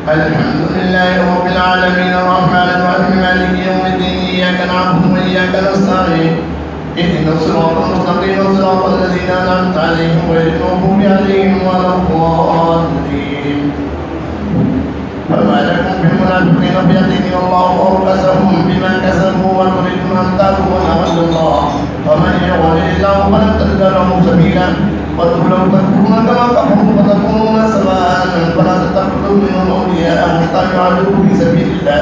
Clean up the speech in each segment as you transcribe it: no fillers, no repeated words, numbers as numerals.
الحمد لله رب العالمين الرحمن الرحيم مالك يوم الدين إياك نعبد وإياك نستعين اهدنا الصراط المستقيم صراط الذين أنعمت عليهم غير المغضوب عليهم ولا الضالين. فما لكم بالمنافقين فئتين والله أركسهم بما كسبوا وتريدون أن تأتوا أمر الله ومن يضلل الله فلن تجد له سبيلا وادخلوا تكفرون كما كفروا فتكونون سواء فلا تتخذوا منهم أولياء حتى يعادوا في سبيل الله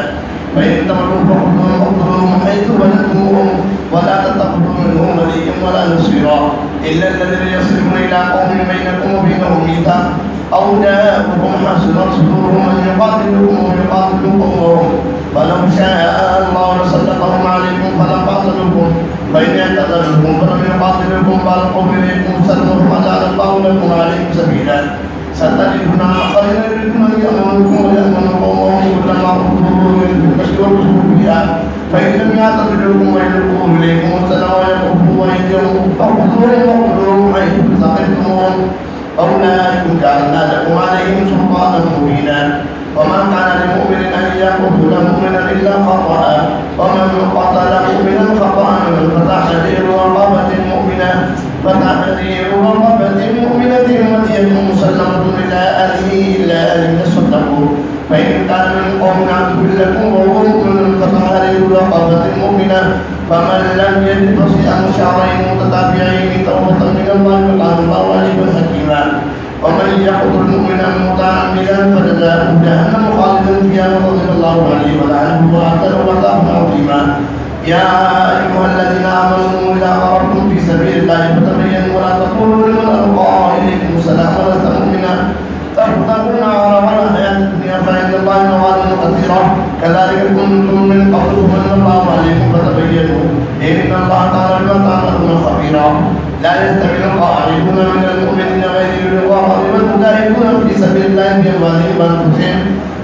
فإن تولوا فاقتلوهم حيث وجدتموهم ولا تتخذوا منهم وليا ولا نصيرا إلا الذين يصلون إلى قوم بينكم وبينهم ميثاق أو جاءوكم حسنت صدورهم أن يقاتلوكم ويقاتلوا قومهم فلو شاء الله لسلطهم عليكم فلقاتلوكم فإن اعتزلوكم فلم يقاتلوكم فألقوا إليكم سلمهم وجعل الله لكم عليهم سبيلا ستجدون آخرين يريدون أن يأمنوكم ويأمنوا قومهم كلما ردوا إلى الفتنة والرسول بها فإن لم يعتزلوكم ويلقوا إليكم السلام ويكفوا أيديهم فخذوهم واقتلوهم حيث ثقفتموهم أولئكم جعلنا لكم عليهم سلطانا مبينا وما كان لمؤمن أن يقتل مؤمنا إلا خطأ ومن قتل مؤمنا خطأ فتحرير رقبة مؤمنة ودية مسلمة إلى أهله إلا أن يصدقوا فإن كان من قوم عدو لكم وهو مؤمن فتحرير رقبة مؤمنة فمن لم يجد فصيام شهرين متتابعين توبة من الله وكان الله عليما حكيما ومن يقتل مؤمنا متعمدا فجزاؤه جهنم خالدا فيها وغضب الله عليه ولعنه وأعد له عذابا عظيما يا أيها الذين آمنوا إذا ضربتم في سبيل الله فتبينوا ولا تقولوا لمن ألقى إليكم السلام لست مؤمنا تبتغون عرض الحياة الدنيا فعند الله مغانم كثيرة كذلك كنتم من قبل فمن الله عليكم فتبينوا إن الله كان بما تعملون خبيرا لا يستوي القاعدون من المؤمنين غير أولي الضرر والمجاهدون في سبيل الله بأموالهم وأنفسهم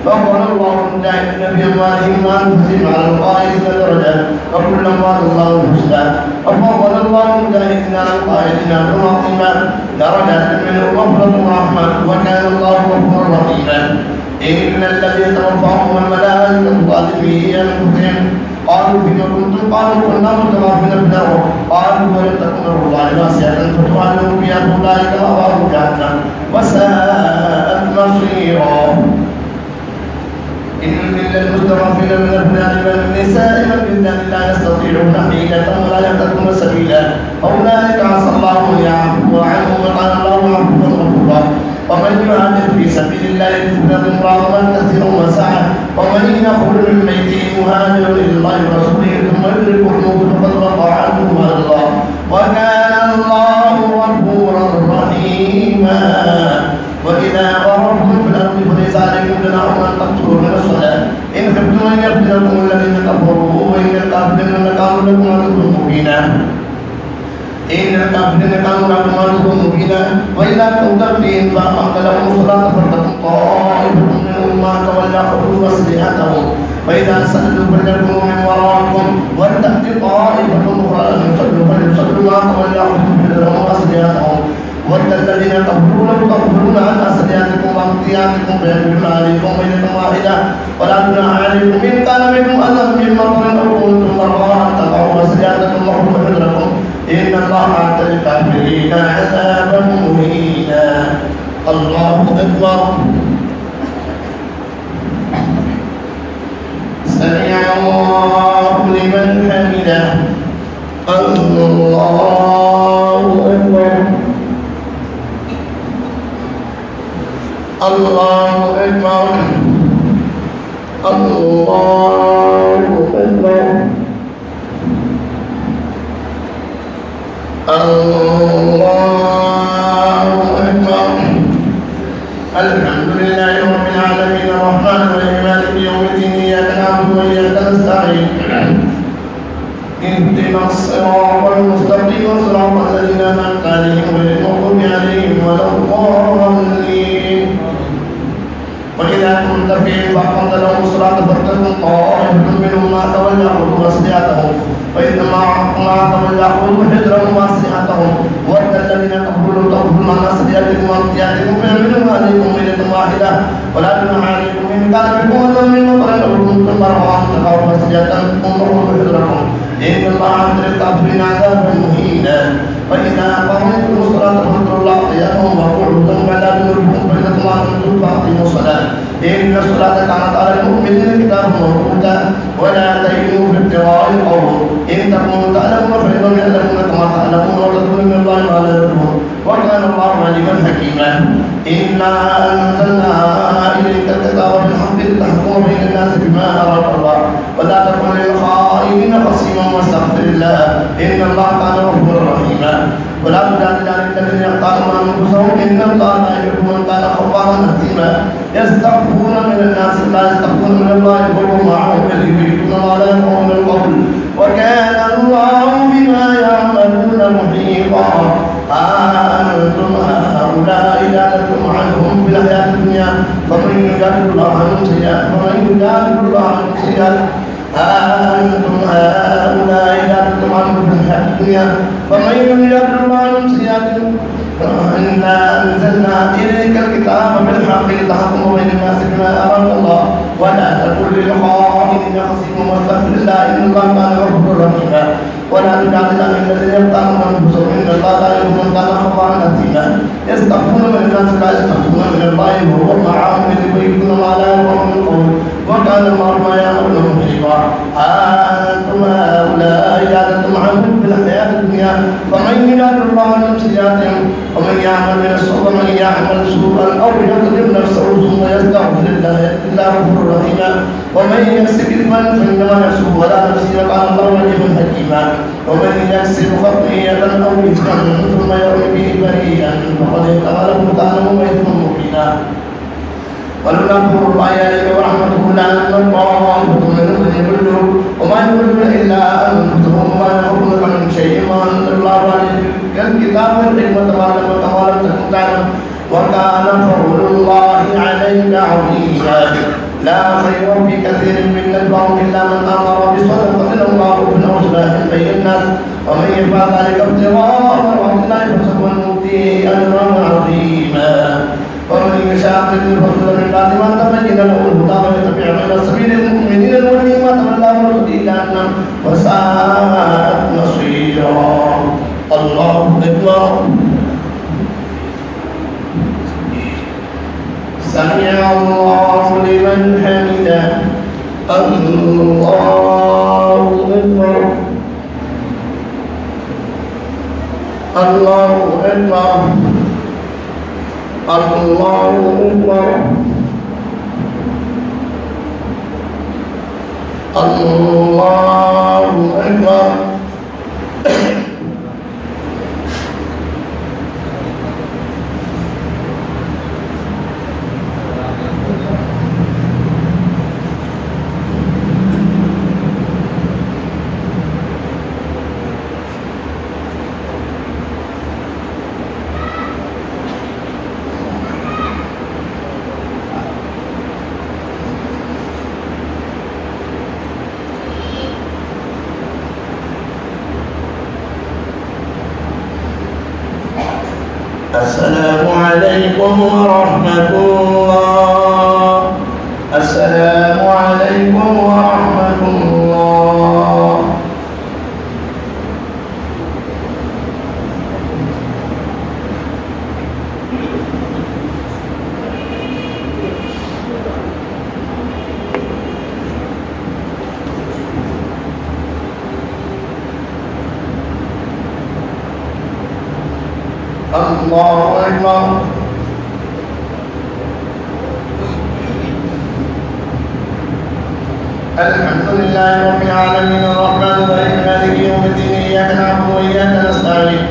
فضل الله المجاهدين بأموالهم وأنفسهم على القائدين درجات وكلا وعد الله الحسنى وفضل الله المجاهدين على القائدين أجرا عظيما درجات منه مغفرة ورحمة وكان الله غفورا رحيما إن الذين توفاهم الملائكة ظالمي أنفسهم قالوا فيما كنتم قالوا كنا متوافين في الأرض قالوا ولم تكن الله واسعة فتعلموا فيها أولئك مأواهم جهنم وساءت مصيرا إن للمستضعفين من الرجال والنساء والولدان لا يستطيعون حيلة ولا يهتدون سبيلا أولئك عسى الله أن يعفو عنهم وكان الله عفوا غفورا ومن يهاجر في سبيل الله يجد مغفرة كثيرا وسعة ومن يخرج من بيته مهاجرا إلى الله ورسوله ثم يدركه الموت فقد وقع عنه الله وكان الله غفورا رحيما وإذا ضربتم في الأرض فليس عليكم جناح أن تقصروا من الصلاة إن خفتم أن يفتنكم الذين كفروا وإن الكافرين كانوا لكم عدوا مبينا وإذا كنت فيهم فأقمت لهم الصلاة فلتكن طائفة منهم معك وليأخذوا أسلحتهم فإذا سجدوا فليكونوا من ورائكم ولتأت طائفة أخرى لم يصلوا فليصلوا معك وليأخذوا حذرهم وأسلحتهم ود الذين كفروا لو تغفلون عن أسلحتكم وأمتعتكم فيحملون عليكم بينة واحدة ولا جناح عليكم إن كان منكم أذى من مطر أو كنتم مرضى أن تضعوا أسلحتكم وخذوا حذركم إن الله أعد للكافرين عذابا مهينا. الله أكبر. سمع الله لمن حمده. الله أكبر. الله أكبر. الله أكبر. الله أكبر. الحمد لله رب العالمين الرحمن الرحيم مالك يوم الدين إياك نعبد وإياك نستعين اهدنا الصراط المستقيم صراط الذين أنعمت عليهم غير المغضوب عليهم ولا الضالين وإذا كنت فيهم فأقمت لهم الصلاة فلتكن طائفة منهم معك وليأخذوا أسلحتهم فإنما معك وليأخذوا حذرهم وأسلحتهم لهم ود الذين كفروا لو تغفرون عن سيئاتكم وامتيازكم فيعملون عليكم ميلة واحدة ولا جناح عليكم إن كان بكم أذى من مطر أو كنتم مرضى أن تخافوا فسجدا انظروا حذركم إن الله عند الكافرين عذابا مهينا فإذا قضيتم الصلاة فاذكروا الله قياما وقعودا وعلى جنوبكم فإذا اطمأننتم فأقيموا الصلاة إن الصلاة كانت على المؤمنين كتابا موقوتا ولا تهنوا في ابتغاء القوم إن تكونوا تعلمون فإنهم يعلمون كما تعلمون وتدعون من الله ما لا يعلمون وكان الله عليما حكيما إنا أنزلنا إليك الكتاب بالحق لتحكم بين الناس بما أراك الله ولا تكن للخائنين خصيما واستغفر الله إن الله كان غفورا رحيما ولا تجادل عن الذين يختارون أنفسهم إن الله لا يحب من كان خوارا أثيما يستخفون من الناس لا يستخفون من الله وهو معهم إذ يريدون ما لا يفعلون من القول وكان الله بما يعملون محيطا أنتم هؤلاء جادلتم عنهم في الحياة الدنيا فمن يجادل الله عنهم سيئات أنتم هؤلاء جادلتم عنهم في الحياة الدنيا فمن يجادل الله عنهم سيئات إنا أنزلنا إليك الكتاب بالحق لتحكم بين الناس بما أراك الله ولا تكن للخائنين خصيما واستغفر الله إن الله كان غفورا رحيما ولا تجادل عن الذين يختارون أنفسهم إن الله لا يحب من كان خوارا أثيما يستخفون من الناس لا يستخفون من الله وهو معهم إذ يبيتون ما لا يفعلون من القول وكان الله ما يعملون محيطا أنتم هؤلاء جادلتم عنهم في الحياة الدنيا فمن يجادل الله عنهم سيئاتهم ومن يعمل سوءا أو يظلم نفسه ثم يستغفر الله إلا غفور رحيما ومن يكسب إثما فإنما يكسب ولا نفسه وكان الله عليما حكيما ومن يكسب خطيئة أو إثما ثم يرمي به بريئا فقد احتمل بهتانا وإثما مبينا ولولا فضل الله عليك ورحمته لعلم طائفة منهم يضلوا وما يضلون إلا أنفسهم وما يضرونك من شيء ما أنزل الله عليك الكتاب والحكمة وعلمك ما لم تكن تعلم وكان فضل الله عليك عظيما لا خير في كثير من نجواهم إلا من أمر بصدقة أو معروف أو إصلاح بين الناس ومن يفعل ذلك ابتغاء مرضات الله فسوف نؤتيه أجرا عظيما ومن يشاقق الرسول من بعد ما تبين له الهدى ويتبع غير سبيل المؤمنين نوليه ما تولى ونصليه جهنم وساءت مصيرا الله أكبر سمع الله لمن حمده الله أكبر الله أكبر الله أكبر الله أكبر السلام عليكم ورحمة الله السلام عليكم ورحمة الله الله أكبر الحمد لله رب العالمين الرحمن الرحيم مالك يوم الدين إياك نعبد وإياك نستعين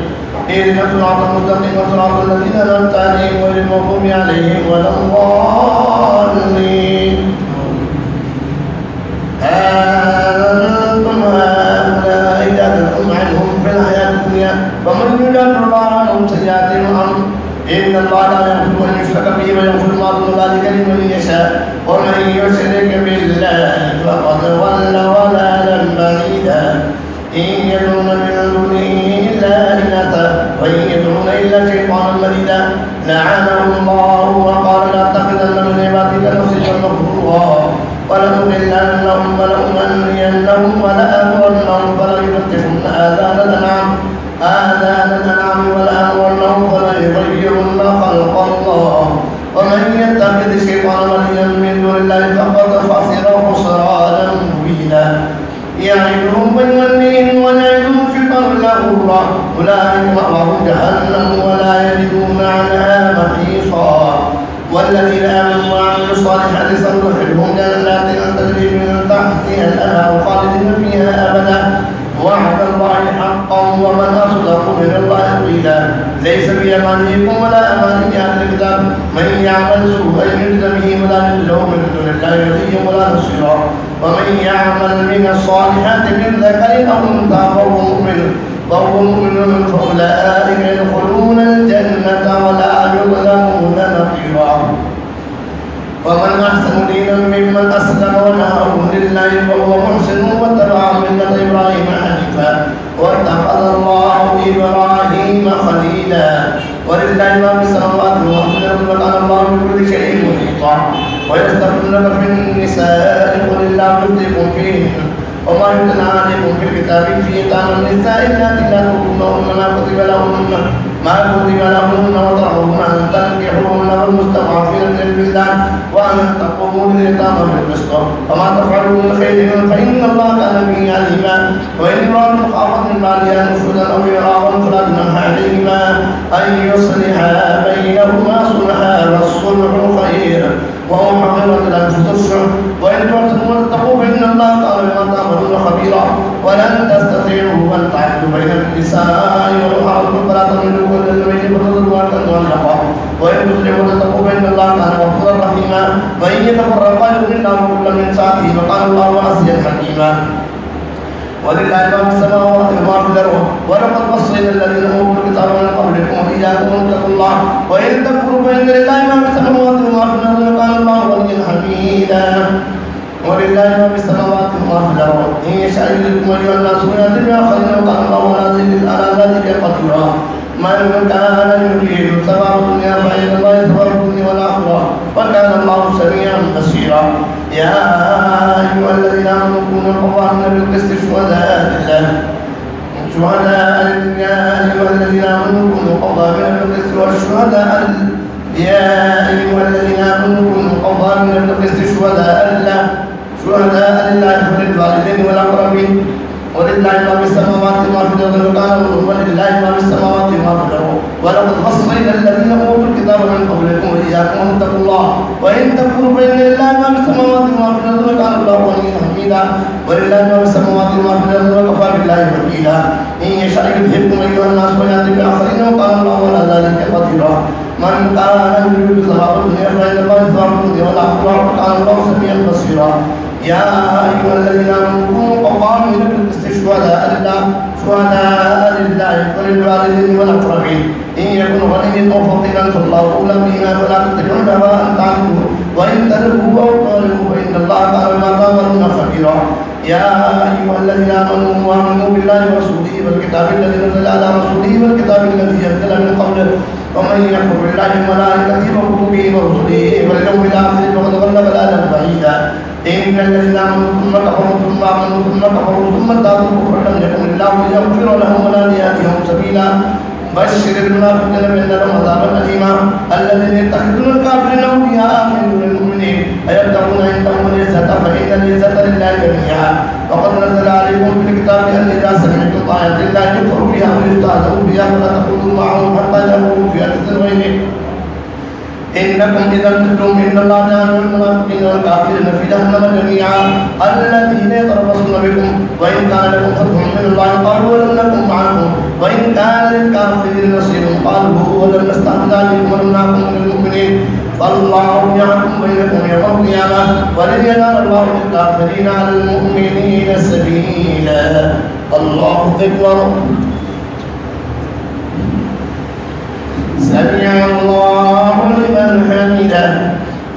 اهدنا الصراط المستقيم صراط الذين أنعمت عليهم غير المغضوب عليهم ولا الضالين أنتم هؤلاء جادلتم عنهم في الحياة الدنيا فمن يجادل الله عنهم سيئاتهم إن الله لا يغفر أن يشرك به ويغفر ما دون ذلك لمن يشاء ومن يشرك بالله فقد ضل ضلالا بعيدا إن يدعون من دونه إلا إناثا إلا شيطانا مريدا لعنه الله وقال لأتخذن من عبادك نصيبا مفروضا ولأضلنهم ولأمنينهم ولآمرنهم فليبتكن آذان الأنعام ولآمرنهم فليغيرن خلق الله ومن يتخذ الشيطان وليا من دون الله فقد خسر خسرانا مبينا يعدهم ويمنيهم ويعدهم الشيطان غرورا أولئك مأواهم جهنم ولا يجدون عنها محيصا والذين آمنوا وعملوا الصالحات سندخلهم جنات تجري من تحتها الأنهار خالدين فيها أبدا وعد الله حقا ومن أصدق من الله قيلا ليس بأمانيكم ولا أماني أهل الكتاب من يعمل سوءا يجز به ولا يجد له من دون الله وليا ولا نصيرا ومن يعمل من الصالحات من ذكر أو أنثى فهو مؤمن فأولئك يدخلون الجنة ولا يظلمون نقيرا ومن أحسن دينا ممن أسلم وجهه لله وهو محسن واتبع ملة إبراهيم حنيفا واتخذ الله إبراهيم خليلا ولله ما في السماوات وما في الأرض وكان الله بكل شيء محيطا ويستفتونك في النساء قل الله يفتيكم فيهن وما يتلى عليكم في الكتاب في يتامى النساء اللاتي لا تؤتونهن ما كتب لهن وترغبون أن تنكحوهن والمستضعفين من البلدان وأن تقوموا باليتامى بالقسط وما تفعلوا من خير فإن الله كان به عليما وإن امرأة خافت من بعدها نشوزا أو إعراضا فلا جناح عليهما أن يصلحا بينهما صلحا والصلح خير وأحضرت الأنفس الشح وإن تحسنوا وتتقوا فإن الله كان بما تعملون خبيرا ولن تستطيعوا أن تعدلوا بين النساء ولو حرصتم فلا تميلوا كل الميل فتضلوا معلقا وإن تسلموا وتتقوا فإن الله كان غفورا رحيما وإن يتفرقا يغني الله كلا من سعته وكان الله واسعا حكيما ولله ما في السماوات وما في الأرض ولقد وصينا الذين أوتوا الكتاب من قبلكم وإياكم أن اتقوا الله وإن تكفروا فإن لله ما في السماوات وما في الأرض وكان الله غنيا حميدا ولله ما في السماوات وما في الأرض إن يشاء يذهبكم أيها الناس ويأتي بآخرين وكان الله على ذلك قديرا من كان يريد ثواب الدنيا فإن الله ثواب الدنيا والآخرة وكان الله سميعا بصيرا يا أيها الذين آمنوا كونوا قوامين بالقسط شهداء لله يا أيها الذين آمنوا كونوا قوامين بالقسط والشهداء يا أيها الذين آمنوا كونوا قوامين بالقسط شهداء لله وللوالدين والأقربين ولله ما في السماوات وما في الأرض ولله ما في السماوات وما في الأرض ولقد وصينا الذين أوتوا الكتاب من قبلكم وإياكم أن اتقوا الله وإن تكفروا فإن لله ما في السماوات وما في الأرض وكان الله غنيا حميدا ولله ما في السماوات وما في الأرض وكفى بالله وكيلا إن يشاء يذهبكم أيها الناس ويأتي بآخرين وكان الله على ذلك قديرا من كان يريد ثواب الدنيا فإن الله ثواب الدنيا والآخرة وكان الله سميعا بصيرا يا أيها الذين آمنوا كونوا قوامين بالقسط شهداء لله وللوالدين والأقربين إن يكن غنيا أو فقيرا فالله أولى بهما فلا تتبعوا الهوى أن تعدلوا وإن تلووا أو تعرضوا فإن الله كان بما تعملون خبيرا يا أيها الذين آمنوا بالله ورسوله والكتاب الذي نزل على رسوله والكتاب الذي أنزل من قبله ومن يكفر بالله وملائكته وكتبه ورسله واليوم الآخر فقد ضل ضلالا بعيدا إن الذين آمنوا ثم كفروا ثم آمنوا ثم كفروا ثم ازدادوا كفرا لم يكن الله ليغفر لهم ولا ليهديهم سبيلا بشر المنافقين بأن لهم عذابا أليما الذين يتخذون الكافرين أولياء من دون المؤمنين أيبتغون عندهم العزة فإن العزة لله جميعا وقد نزل عليكم في الكتاب أن إذا سمعتم آيات الله يكفر بها ويستهزأ بها فلا تقولوا معهم حتى يقولوا في حديث غيره إنكم إذا مثلهم إن الله جعل المنافقين والكافرين في جهنم جميعا الذين يتربصون بكم وإن كان لكم فتح من الله قالوا ولم نكن معكم وإن كان للكافرين نصير قالوا ولم نستعد عليكم ولم نكن من المؤمنين فالله يحكم بينكم يوم القيامة ولن يجعل الله للكافرين على المؤمنين سبيلا الله أكبر سمع الله لمن حمده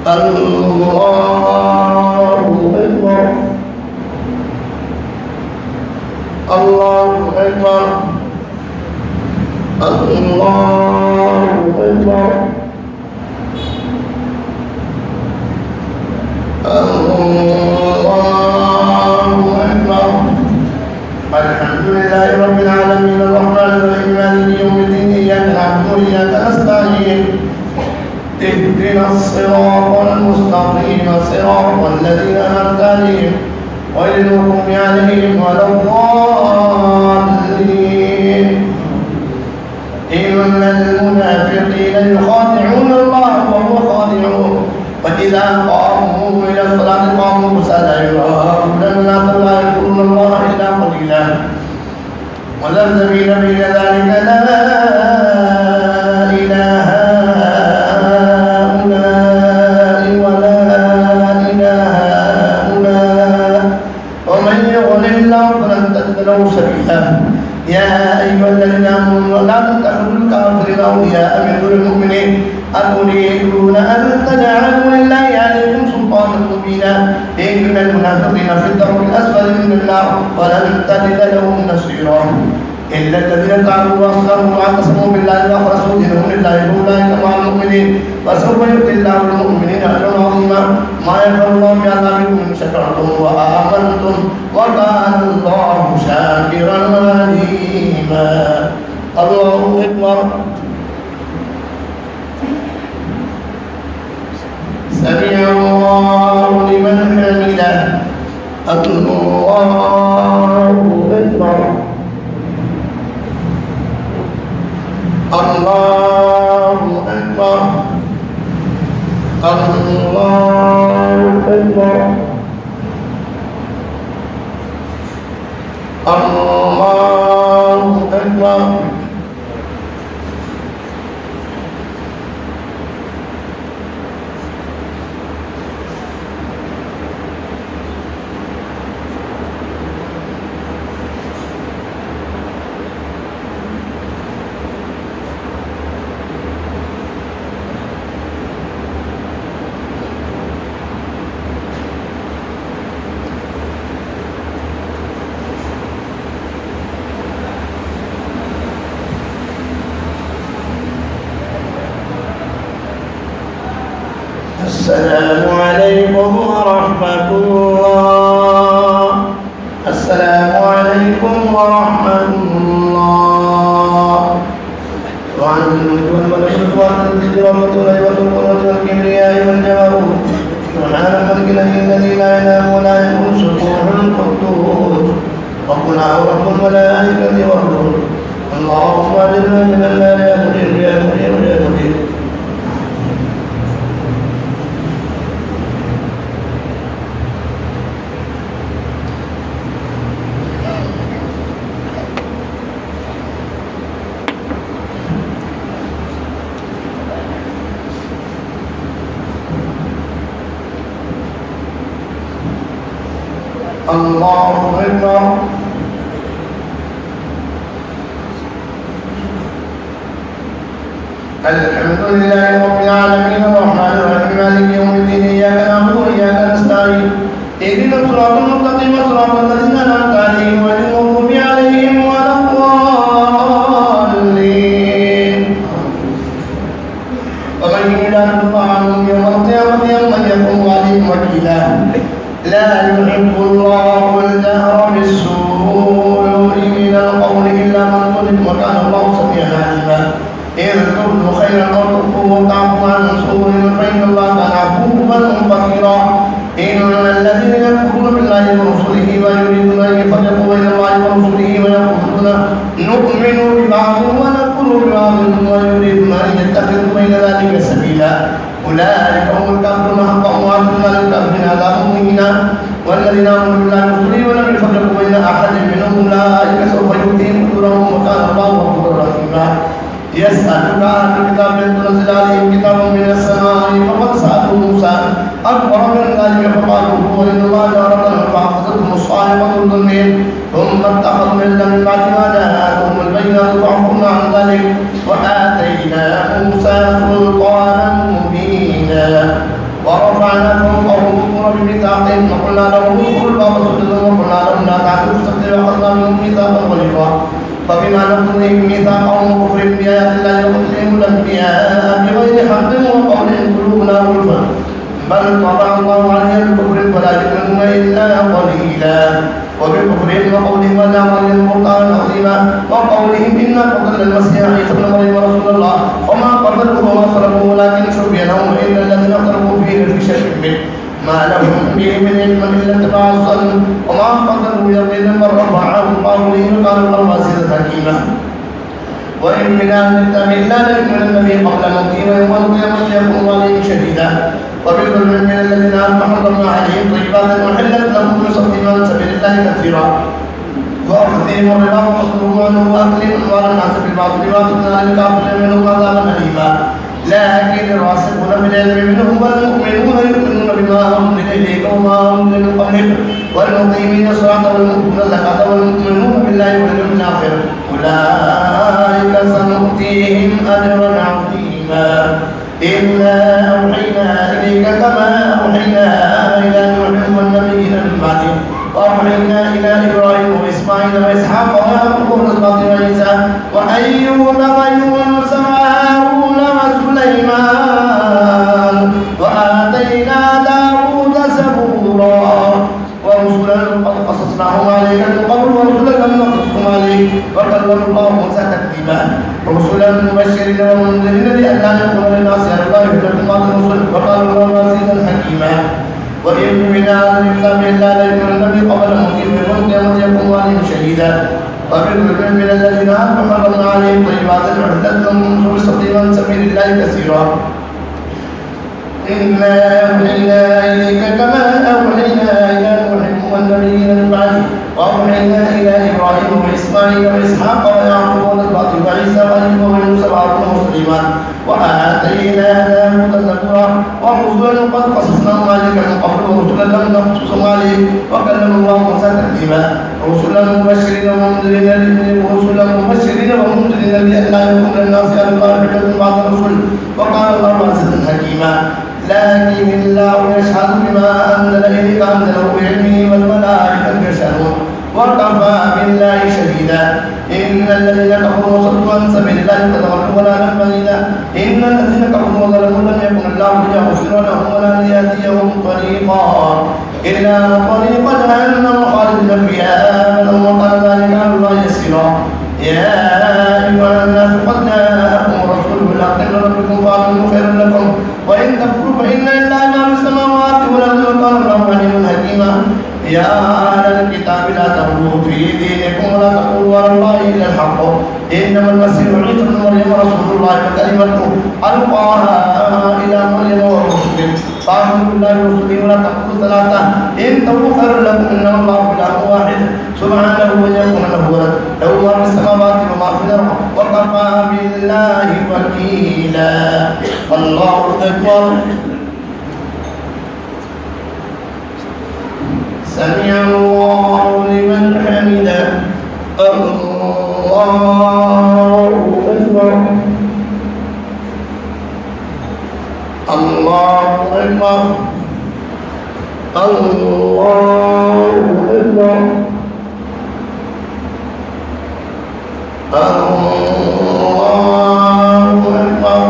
الله أكبر الله أكبر الله الصراط المستقيم صراط الذين أنعمت عليهم غير المغضوب عليهم ولا الضالين. إن المنافقين يخادعون الله وهو خادعهم وإذا قاموا إلى الصلاة قاموا كسالى يراءون الناس لا يذكرون الله إلا قليلا وذبذبين بين ذلك لا إله هؤلاء ولا إله هؤلاء ومن يضلل الله فلن تجد له سبيلا. يا أيها الذين آمنوا لا تتخذوا الكافرين أولياء من دون المؤمنين أتريدون أن تجعلوا لله عليكم سلطانا مبينا. إن المنافقين في الدرك الأسفل من النار ولن تجد لهم نصيرا إلا الذين تابوا وأصلحوا واعتصموا بالله وأخلصوا دينهم لله فأولئك مع المؤمنين وسوف يؤتي الله المؤمنين أجرا عظيما. ما يفعل الله بعذابكم إن شكرتم وآمنتم وكان الله شاكرا عليما. الله أكبر. سمع الله لمن حمده. الله أكبر. الله أكبر. الله أكبر. الله أكبر. السلام عليكم ورحمة الله. السلام عليكم ورحمة الله. وعن الملك والملك وعن الذكر والطول والقوة والكبرياء والجبروت سبحان الملك الذي لا ينام ولا يكون سبوح القدوس ربنا ورب الملائكة والروح. اللهم اجرنا من النار يا مجير يا مجير يا مجير. الله أكبر. الحمد لله رب العالمين الرحمن الرحيم مالك يوم الدين إياك نعبد وإياك نستعين اهدنا الصراط المستقيم صراط الذين أنعمت عليهم غير المغضوب عليهم ولا الضالين. ومن يعلن الله عنهم يوم القيامة يوم يكون عليهم وكيلا. لا يحب الله الجهر بالسوء من القول إلا من ظلم وكان الله سميعا عليما. إن تبدوا خيرا أو تخفوه وتعفوا عن سوء فإن الله كان عفوا قديرا. إن الذين يكفرون بالله ورسله ويريدون أن يفرقوا بين الله ورسله ويقولون نؤمن ببعض ونكفر ببعض ويريدون أن يتخذوا بين ذلك سبيلا. أولئك هم الكافرون حقا وأعتدنا للكافرين عذابا مهينا. والذين آمنوا بالله ورسله ولم يفرقوا بين أحد منهم أولئك سوف يؤتيهم أجورهم وكان الله غفورا رحيما. يسألك أهل الكتاب أن تنزل عليهم كتابا من السماء فقد سألوا موسى أكبر من ذلك فقالوا هو إن الله جارة فأخذتهم الصاعقة الظلمين ثم اتخذوا العجل من بعد ما جاءتهم البينات فعفونا عن ذلك وآتينا موسى سلطانا مبينا. ورفعنا فوقهم الطور بميثاقهم وقلنا لهم ادخلوا الباب سجدا وقلنا لهم لا تعبدوا السبت وأخذنا منهم ميثاقا غليظا. فبما نقضهم ميثاقهم وكفرهم بآيات الله وقتلهم الأنبياء بغير حق وقولهم قلوبنا غلف بل طبع الله عليها بكفر فلا يؤمنون إلا قليلا. وبكفرهم وقولهم ولا مريم بهتانا عظيما وقولهم إنا قتلنا المسيح عيسى ابن مريم رسول الله وما قتلوه وما صلبوه ولكن شبه لهم وإن الذين اختلفوا فيه لفي شك منه ما لهم به من علم إلا اتباع الظن وما قتلوا يقينا من رفعه الله به وقال الله عزيزا حكيما وإن من أهل الكتاب إلا ليؤمنن به قبل موته ويوم القيامة يكون عليهم شهيدا وبظلم من الذين حرمنا عليهم طيبات وحلت لهم بصدهم عن سبيل الله كثيرا وأخذهم الربا وأخذهم وأكلهم أموال الناس بالباطل وأخذنا للكافرين منهم عذابا أليما لكن الراسخون بالعلم منهم والمؤمنون يؤمنون بما أنزل إليك وما أنزل من قبلك والمقيمين الصلاة والمؤتون الزكاة والمؤمنون بالله واليوم الآخر أولئك سنؤتيهم أجرا عظيما إنا أوحينا إليك كما أوحينا إلى نوح والنبيين من بعده وأوحينا إلى إبراهيم وإسماعيل وإسحاق ويعقوب والأسباط وعيسى وأيوب ويونس وهارون وسليمان وآتينا داود زبورا ورسلا قد قصصناهم عليك من قبل ورسلا لم نقصصهم عليك وكلم الله موسى تكليما رسلا مبشرين ومنذرين لئلا يكون للناس على الله حجة بعد الرسل وقال الله عزيزا حكيما وإن من أهل الكتاب إلا ليؤمنن به قبل موته ويوم القيامة يكون عليهم شهيدا وبالظلم من الذين حرمنا عليهم طيبات أحلت لهم بصدهم عن سبيل الله كثيرا إنا أوحينا إليك كما أوحينا إلى نوح والنبيين من بعده وأوحينا إلى إبراهيم وإسماعيل وإسحاق ويعقوب والأسباط وعيسى وأيوب ويونس وهارون وسليمان وآتينا داود زبورا ورسلا قد قصصناهم عليك من قبل ورسلا لم نقصصهم عليك وكلم الله موسى تكليما رسلا مبشرين ومنذرين لئلا يكون للناس على الله حجة بعد الرسل وقال الله عزيزا حكيما لكن الله يشهد بما أنزل إليك أنزله بعلمه والملائكة يشهدون وكفى بالله شهيدا إن الذين كفروا وصدوا عن سبيل الله قد ضلوا ضلالا بعيدا إن الذين كفروا وظلموا لم يكن الله ليغفر لهم ولا ليهديهم طريقا إلا طريق جهنم خالدين فيها أبدا وكان ذلك على الله يسيرا يا أيها الناس قد جاءكم الرسول بالحق من ربكم فآمنوا خيرا لكم وإن تكفروا فإن لله ما في السماوات والأرض وكان الله عليما حكيما يا أهل الكتاب لا تغلوا في دينكم ولا تقولوا على الله إلا الحق إنما المسيح عيسى ابن مريم رسول الله وكلمته ألقاها إلى مريم وروح منه فآمنوا بالله ورسوله ولا تقولوا ثلاثة انتهوا خيرا لكم إنما الله إله واحد سبحانه أن يكون له ولد له ما في السماوات وما في الأرض وكفى بالله وكيلا الله أكبر سمع الله لمن حمده الله أكبر الله أكبر الله أكبر الله أكبر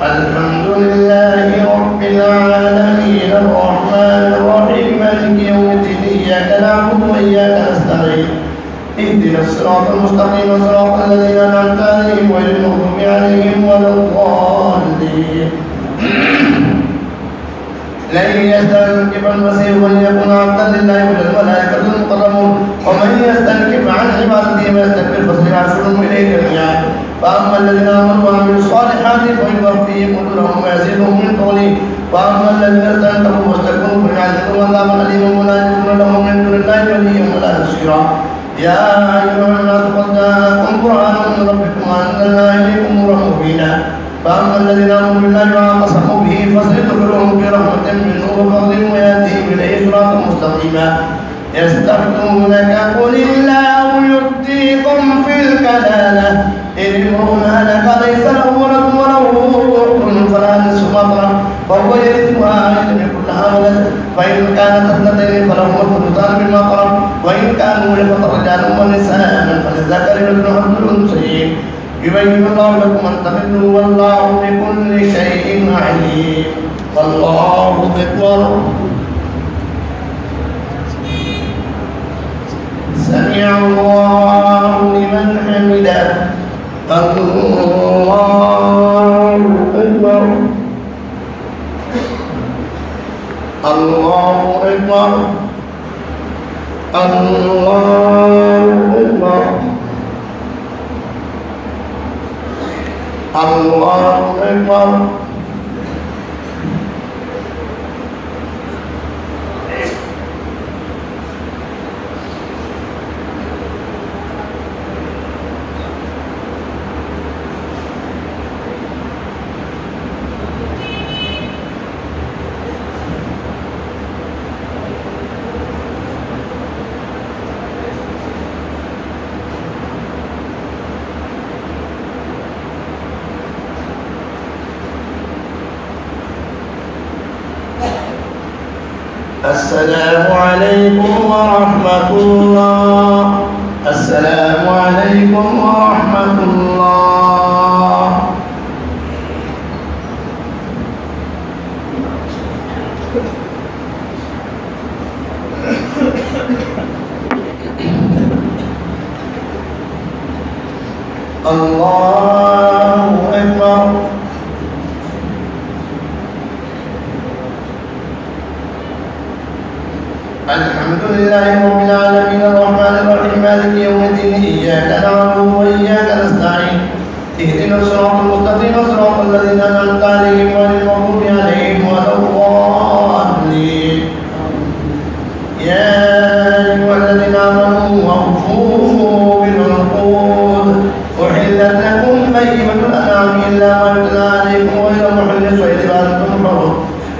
الحمد لله رب العالمين الرحمن الرحيم مالك يوم الدين إياك نعبد وإياك نستعين اهدنا الصراط المستقيم صراط الذين أنعمت عليهم غير المغضوب عليهم ولا الضالين لن يستنكف المسيح أن يكون عبدا لله ولا الملائكة المقربون ومن يستنكف عن عبادته ويستكبر فسيحشرهم إليه جميعا فأما الذين آمنوا وعملوا الصالحات فيوفيهم أجورهم ويزيدهم من فضله وأما الذين استنكفوا واستكبروا فيعذبهم عذابا أليما ولا يجدون لهم من دون الله وليا ولا نصيرا يا أيها الناس قد جاءكم قرآن من ربكم وأنزلنا إليكم نورا مبينا فأما الذين آمنوا بالله واعتصموا به فسيدخلهم في رحمة منه وفضل ويأتيهم إليه صراطا مستقيما يستفتونك قل الله يفتيكم في الكلالة إن امرؤ هلك ليس له ولد وله أخت فلا نصف ما ترك وهو يرثها إن لم يكن لها ولد فإن كانت اثنتين فلهما الثلثان مما ترك وإن كانوا إخوة رجال ونساء فللذكر مثل حظ الأنثيين يبين الله لكم أن تضلوا والله بكل شيء عليم والله أكبر الله أكبر الله أكبر الله أكبر السلام عليكم ورحمة الله السلام عليكم ورحمة الله الله أكبر الحمد لله رب العالمين الرحمن الرحيم مالك يوم الدين إياك نعبد وإياك نستعين اهدنا الصراط المستقيم صراط الذين أنعمت عليهم غير المغضوب عليهم ولا الضالين يا أيها الذين آمنوا أوفوا بالعقود أحلت لكم بهيمة الأنعام إلا ما يتلى عليكم غير محل الصيد وأنتم حرم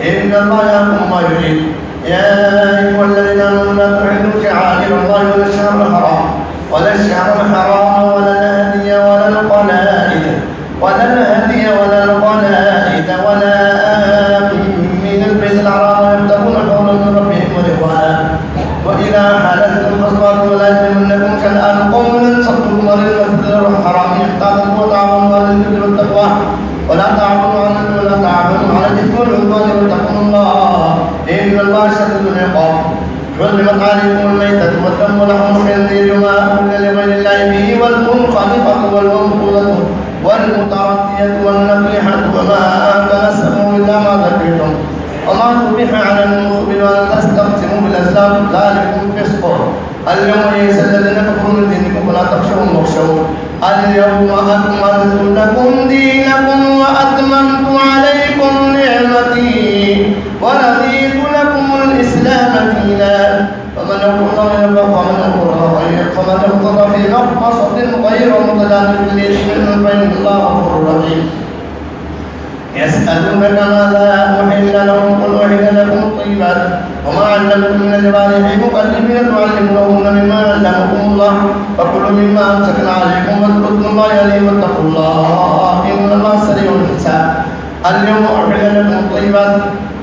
إن الله يحكم ما يريد يا أيها الذين آمنوا لا تحلوا شعائر الله ولا الشهر الحرام ولا الشهر الحرام ولا الهدي ولا القلائد ولا الهدي ولا القلائد ولا من البيت الحرام يبتغون حولا من ربهم ورضوانا وإذا حللتم فاصطادوا ولا يجرمنكم شنآن قوم أن صدوكم عن المسجد الحرام يحتاجون وتعاونوا على البر والتقوى ولا تعاونوا على الإثم ولا تعاونوا على الإثم والعدوان واتقوا الله إن الله شديد العقاب حرمت عليكم الميتة والدم ولحم الخنزير وما أهل لغير الله به والمنخنقة والموقوذة والمتردية والنطيحة وما آكل السبع إلا ما ذكرتم وما ذبح على النصب وأن تستقسموا بالأزلام ذلكم فسق اليوم يئس الذين كفروا من دينكم فلا تخشوهم واخشون اليوم أكملت لكم دينكم وأتممت عليكم نعمتي ورضيت لكم الإسلام دينا فمن اضطر في مخمصة غير متجانف لإثم فإن الله غفور رحيم يسألونك ماذا أحل لهم قل أحل لكم الطيبات وما علمتم من الجوارح مكلمين تعلمونهن مما علمكم الله فكلوا مما أمسكنا عليكم واذكروا الله عليه واتقوا الله إن الله سريع الحساب اليوم أحل لكم الطيبات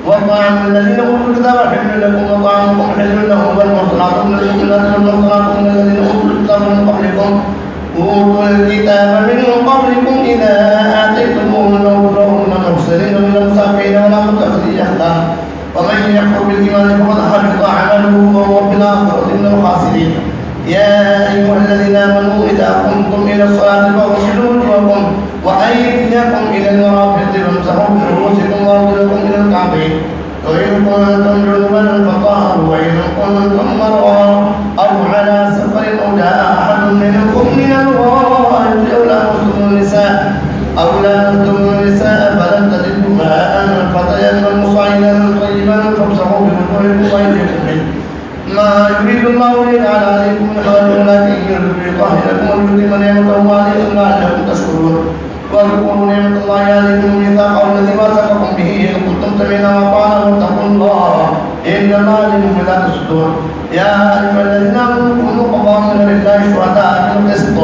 وطعام الذين أوتوا الكتاب حل لكم وطعامكم حل لهم والمحصنات من المؤمنات والمحصنات من الذين أوتوا الكتاب من قبلكم أوتوا الكتاب من قبلكم إذا آتيتموهن أجورهن محسنين من المساكين ولا متخذي أخدان ومن يكفر بالإيمان فقد حبط عمله وهو في الآخرة من الخاسرين يا أيها الذين آمنوا إذا قمتم إلى الصلاة فاغسلوا وجوهكم وأيديكم إلى المرافق وامسحوا برؤوسكم وأرجلكم إلى الكعبين وإن كنتم جنبا فطهروا وإن كنتم مرضى أو على سفر أو جاء أحد منكم من الغائط أو لامستم النساء فلم تجدوا ماء فتيمموا صعيدا طيبا فامسحوا بوجوهكم وأيديكم منه ما يريد الله ليجعل عليكم من حرج ولكن يريد ليطهركم ويتم نعمته عليكم لعلكم تشكرون واذكروا نعمة الله عليكم ميثاقه الذي واثقكم به إن كنتم سمعنا وأطعنا واتقوا الله إن الله عليم بذات الصدور يا أيها الذين آمنوا كونوا قوامين لله شهداء بالقسط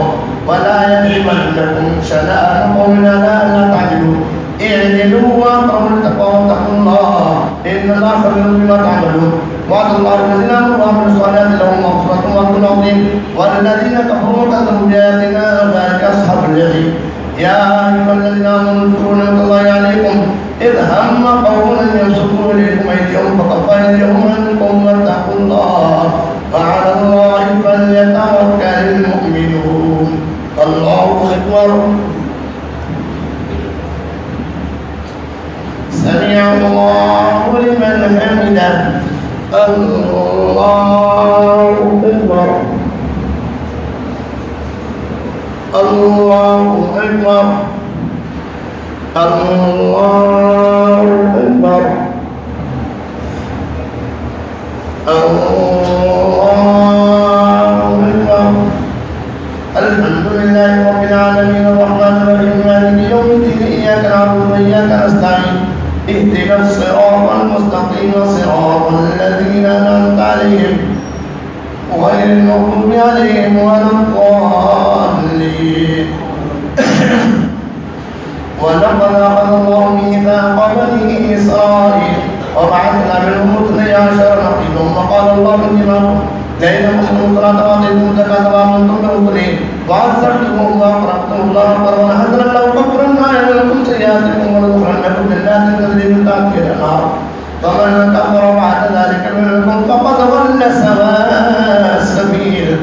ولا يجرمنكم شنآن قوم على ألا تعدلوا اعدلوا وأقربوا للتقوى واتقوا الله إن الله خبير بما تعملون وعد الله الذين آمنوا وعملوا الصالحات لهم مغفرة وأجر عظيم والذين كفروا وكذبوا بآياتنا أولئك أصحاب الجحيم يا أيها الذين آمنوا اذكروا نعمة الله عليكم إذ هم قوم أن يبسطوا إليكم أيديهم فكف أيديهم عنكم واتقوا الله وعلى الله فليتوكل المؤمنون الله أكبر سمع الله لمن حمده الله أكبر الله أكبر الله أكبر الله أكبر الحمد لله رب العالمين الرحمن الرحيم مالك يوم الدين إياك نعبد وإياك نستعين اهدنا الصراط المستقيم صراط الذين أنعمت عليهم غير المغضوب عليهم ولا الضالين ولقد أخذ الله ميثاق بني إسرائيل وبعثنا منهم 12 نقيبا وقال الله إنما لئن أقمتم الصلاة وآتيتم الزكاة وآمنتم برسله وعزرتموه وأقرضتم الله قرضا حسنا لأكفرن عنكم سيئاتكم ولأدخلنكم جنات تجري من تحتها الأنهار فمن كفر بعد ذلك منكم فقد ضل سواء السبيل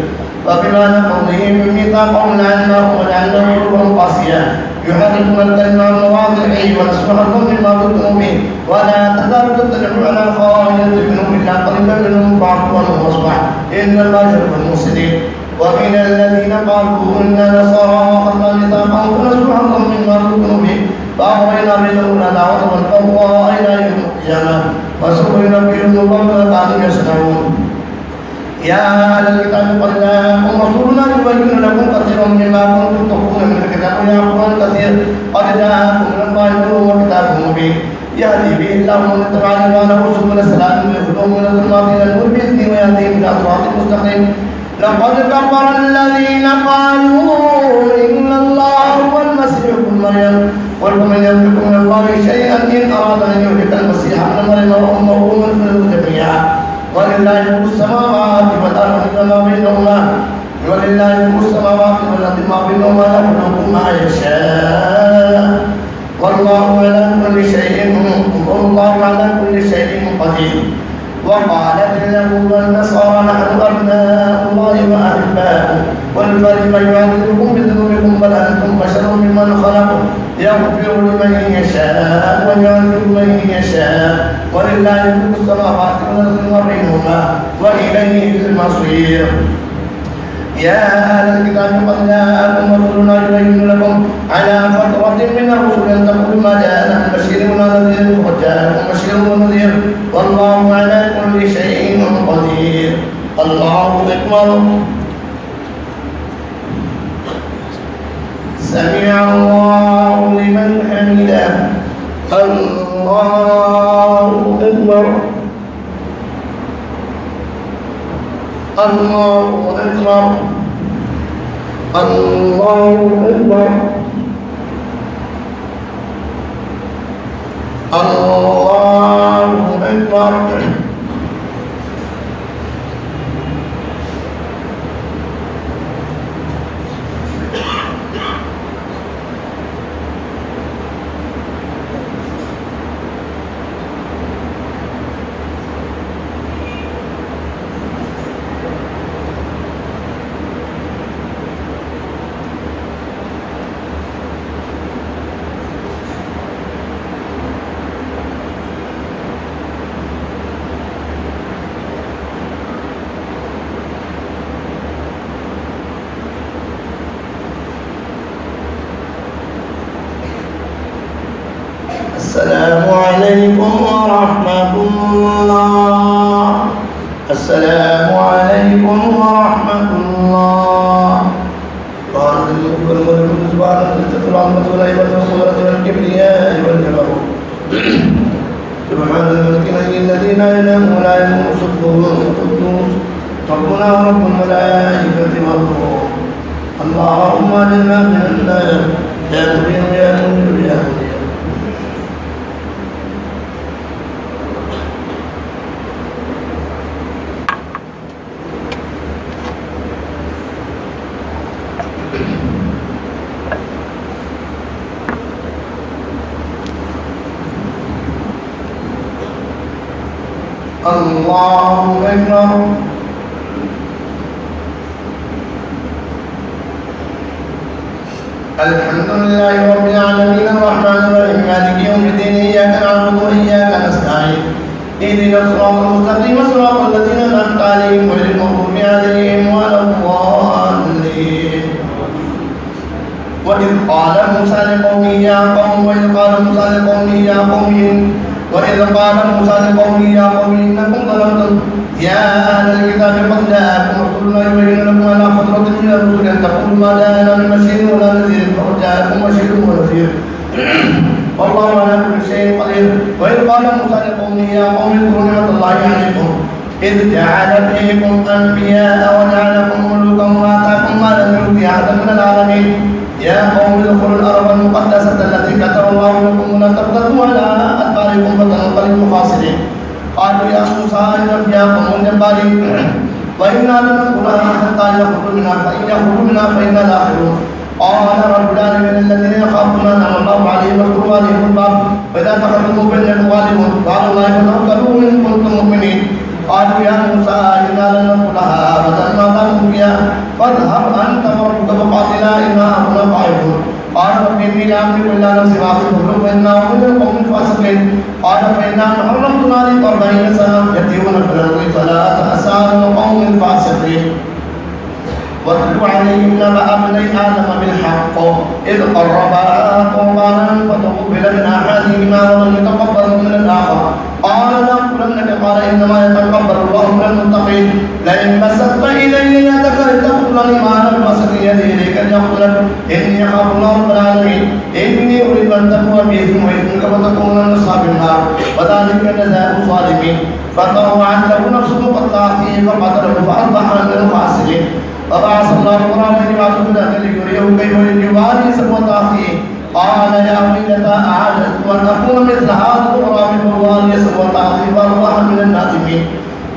فبما نقضهم ميثاقهم لعناهم وجعلنا قلوبهم قاسية يحرفون الكلم عن مواضعه ونسوا لكم مما ذكروا به ولا تزال تطلع على خائنة منهم إلا قليلا منهم فاعف عنهم واصفح إن الله يحب المفسدين ومن الذين قالوا إنا نصارى أخذنا ميثاقهم فنسوا لكم مما ذكروا به فأغرينا بينهم دعوة والقضاء إلى يوم القيامة وسوف ينبئهم الله بما كانوا يصنعون يا أهل الكتاب قد جاءكم رسولنا يبين لكم كثيرا مما كنتم تخفون من الكتاب ويعفو عن كثير قد جاءكم من الله نور وكتاب مبين يهدي به الله من اتبع رضوانه سبل السلام ويهديهم من الظلمات إلى النور بإذنه ويهديهم إلى صراط مستقيم لقد كفر الذين قالوا إن الله هو المسيح ابن مريم قل من يملك من الله شيئا إن أراد أن يهلك المسيح ابن مريم وأمه ومن في الأرض جميعا ولله ملك السماوات والأرض وما بينهما ولله ملك السماوات والأرض وما بينهما يخلق ما يشاء والله على كل شيء قدير وقالت اليهود والنصارى نحن أبناء الله وأحباؤه قل فلم يعذبكم بذنوبكم بل أنتم بشر ممن خلق يغفر لمن يشاء ويعذب من يشاء ولله ملك السماوات والأرض وما بينهما وإليه المصير يا أهل الكتاب قد جاءكم رسولنا يبين لكم على فترة من الرسل أن تقولوا ما جاءنا من بشير ونذير وقد جاءكم بشير ونذير والله على كل شيء قدير الله أكبر سمع الله لمن حمده الله أكبر الله أكبر الله أكبر الله أكبر السلام عليكم ورحمة الله السلام عليكم ورحمة الله قال الملك والملك سبحانه وتعالى العظمة والهيبة والقدرة والكبرياء والجبروت سبحان الملك الذي لا ينام ولا يموت صدقه القدوس ربنا ورب الملائكة والروح اللهم اجعلنا من النار يا مبين يا منير يا منير الله أكبر الحمد لله رب العالمين الرحمن الرحيم مالك يوم الدين إياك نعبد وإياك نستعين اهدنا الصراط المستقيم صراط الذين أنعمت عليهم غير المغضوب عليهم ولا الضالين. وإذ قال موسى لقومه يا قوم إنكم ظلمتم يا أهل الكتاب قد جاءكم رسولنا يبين لكم على فترة من الرسل أن تقولوا ما جاءنا من بشير ولا نذير فقد جاءكم بشير ونذير والله على كل شيء قدير. وإذ قال موسى لقومه يا قوم اذكروا نعمة الله عليكم إذ جعل فيكم أنبياء وجعلكم ملوكا وآتاكم ما لم يؤت أحدا من العالمين يا قوم ادخلوا الأرض المقدسة التي كتب الله لكم ولا ترتدوا على أدباركم فتنقلبوا خاسرين. قالوا يا موسى إن فيها قوم جبارين وإنا لن ندخلها حتى يخرجوا منها فإنا داخلون. قال رب العالمين الذين يخافون أنعم الله عليهم واذكروا عليهم الباب وإذا تقدموا فإنكم غالبون قالوا الله فتوكلوا إن كنتم مؤمنين. قالوا يا موسى إنا لن ندخلها أبدا ما داموا فيها فاذهب أنت وربك فقاتلا إنا هاهنا قاعدون. قال رب إني لا أملك إلا نفسي فاغفر فإنه من القوم الفاسقين. قال فإنا حرمت عليك 40 سنة يتيهون في الأرض فلا تأسى على القوم الفاسقين. واتل عليهم نبأ ابني آدم بالحق إذ قربا قربانا فتقبل من أحدهما ولم يتقبل من الآخر قال لأقتلنك قال إنما يتقبل الله من المتقين لئن بسطت إلي يدك لتقتلني ما لم بسط يدي إليك لأقتلك إني أخاف الله رب العالمين إني أريد أن تقوى بإثم وإثمك فتكون من أصحاب النار وذلك جزاء الظالمين. فطوعت له نفسه قتل أخيه فقتله فأصبح من الخاسرين. فبعث الله غرابا يبعث بالأهل ليريه كيف يواري سوءة أخيه قال يا ويلتى أعجزت أن أكون مثل هذا الغراب فواري سوءة أخيه فأصبح من النادمين.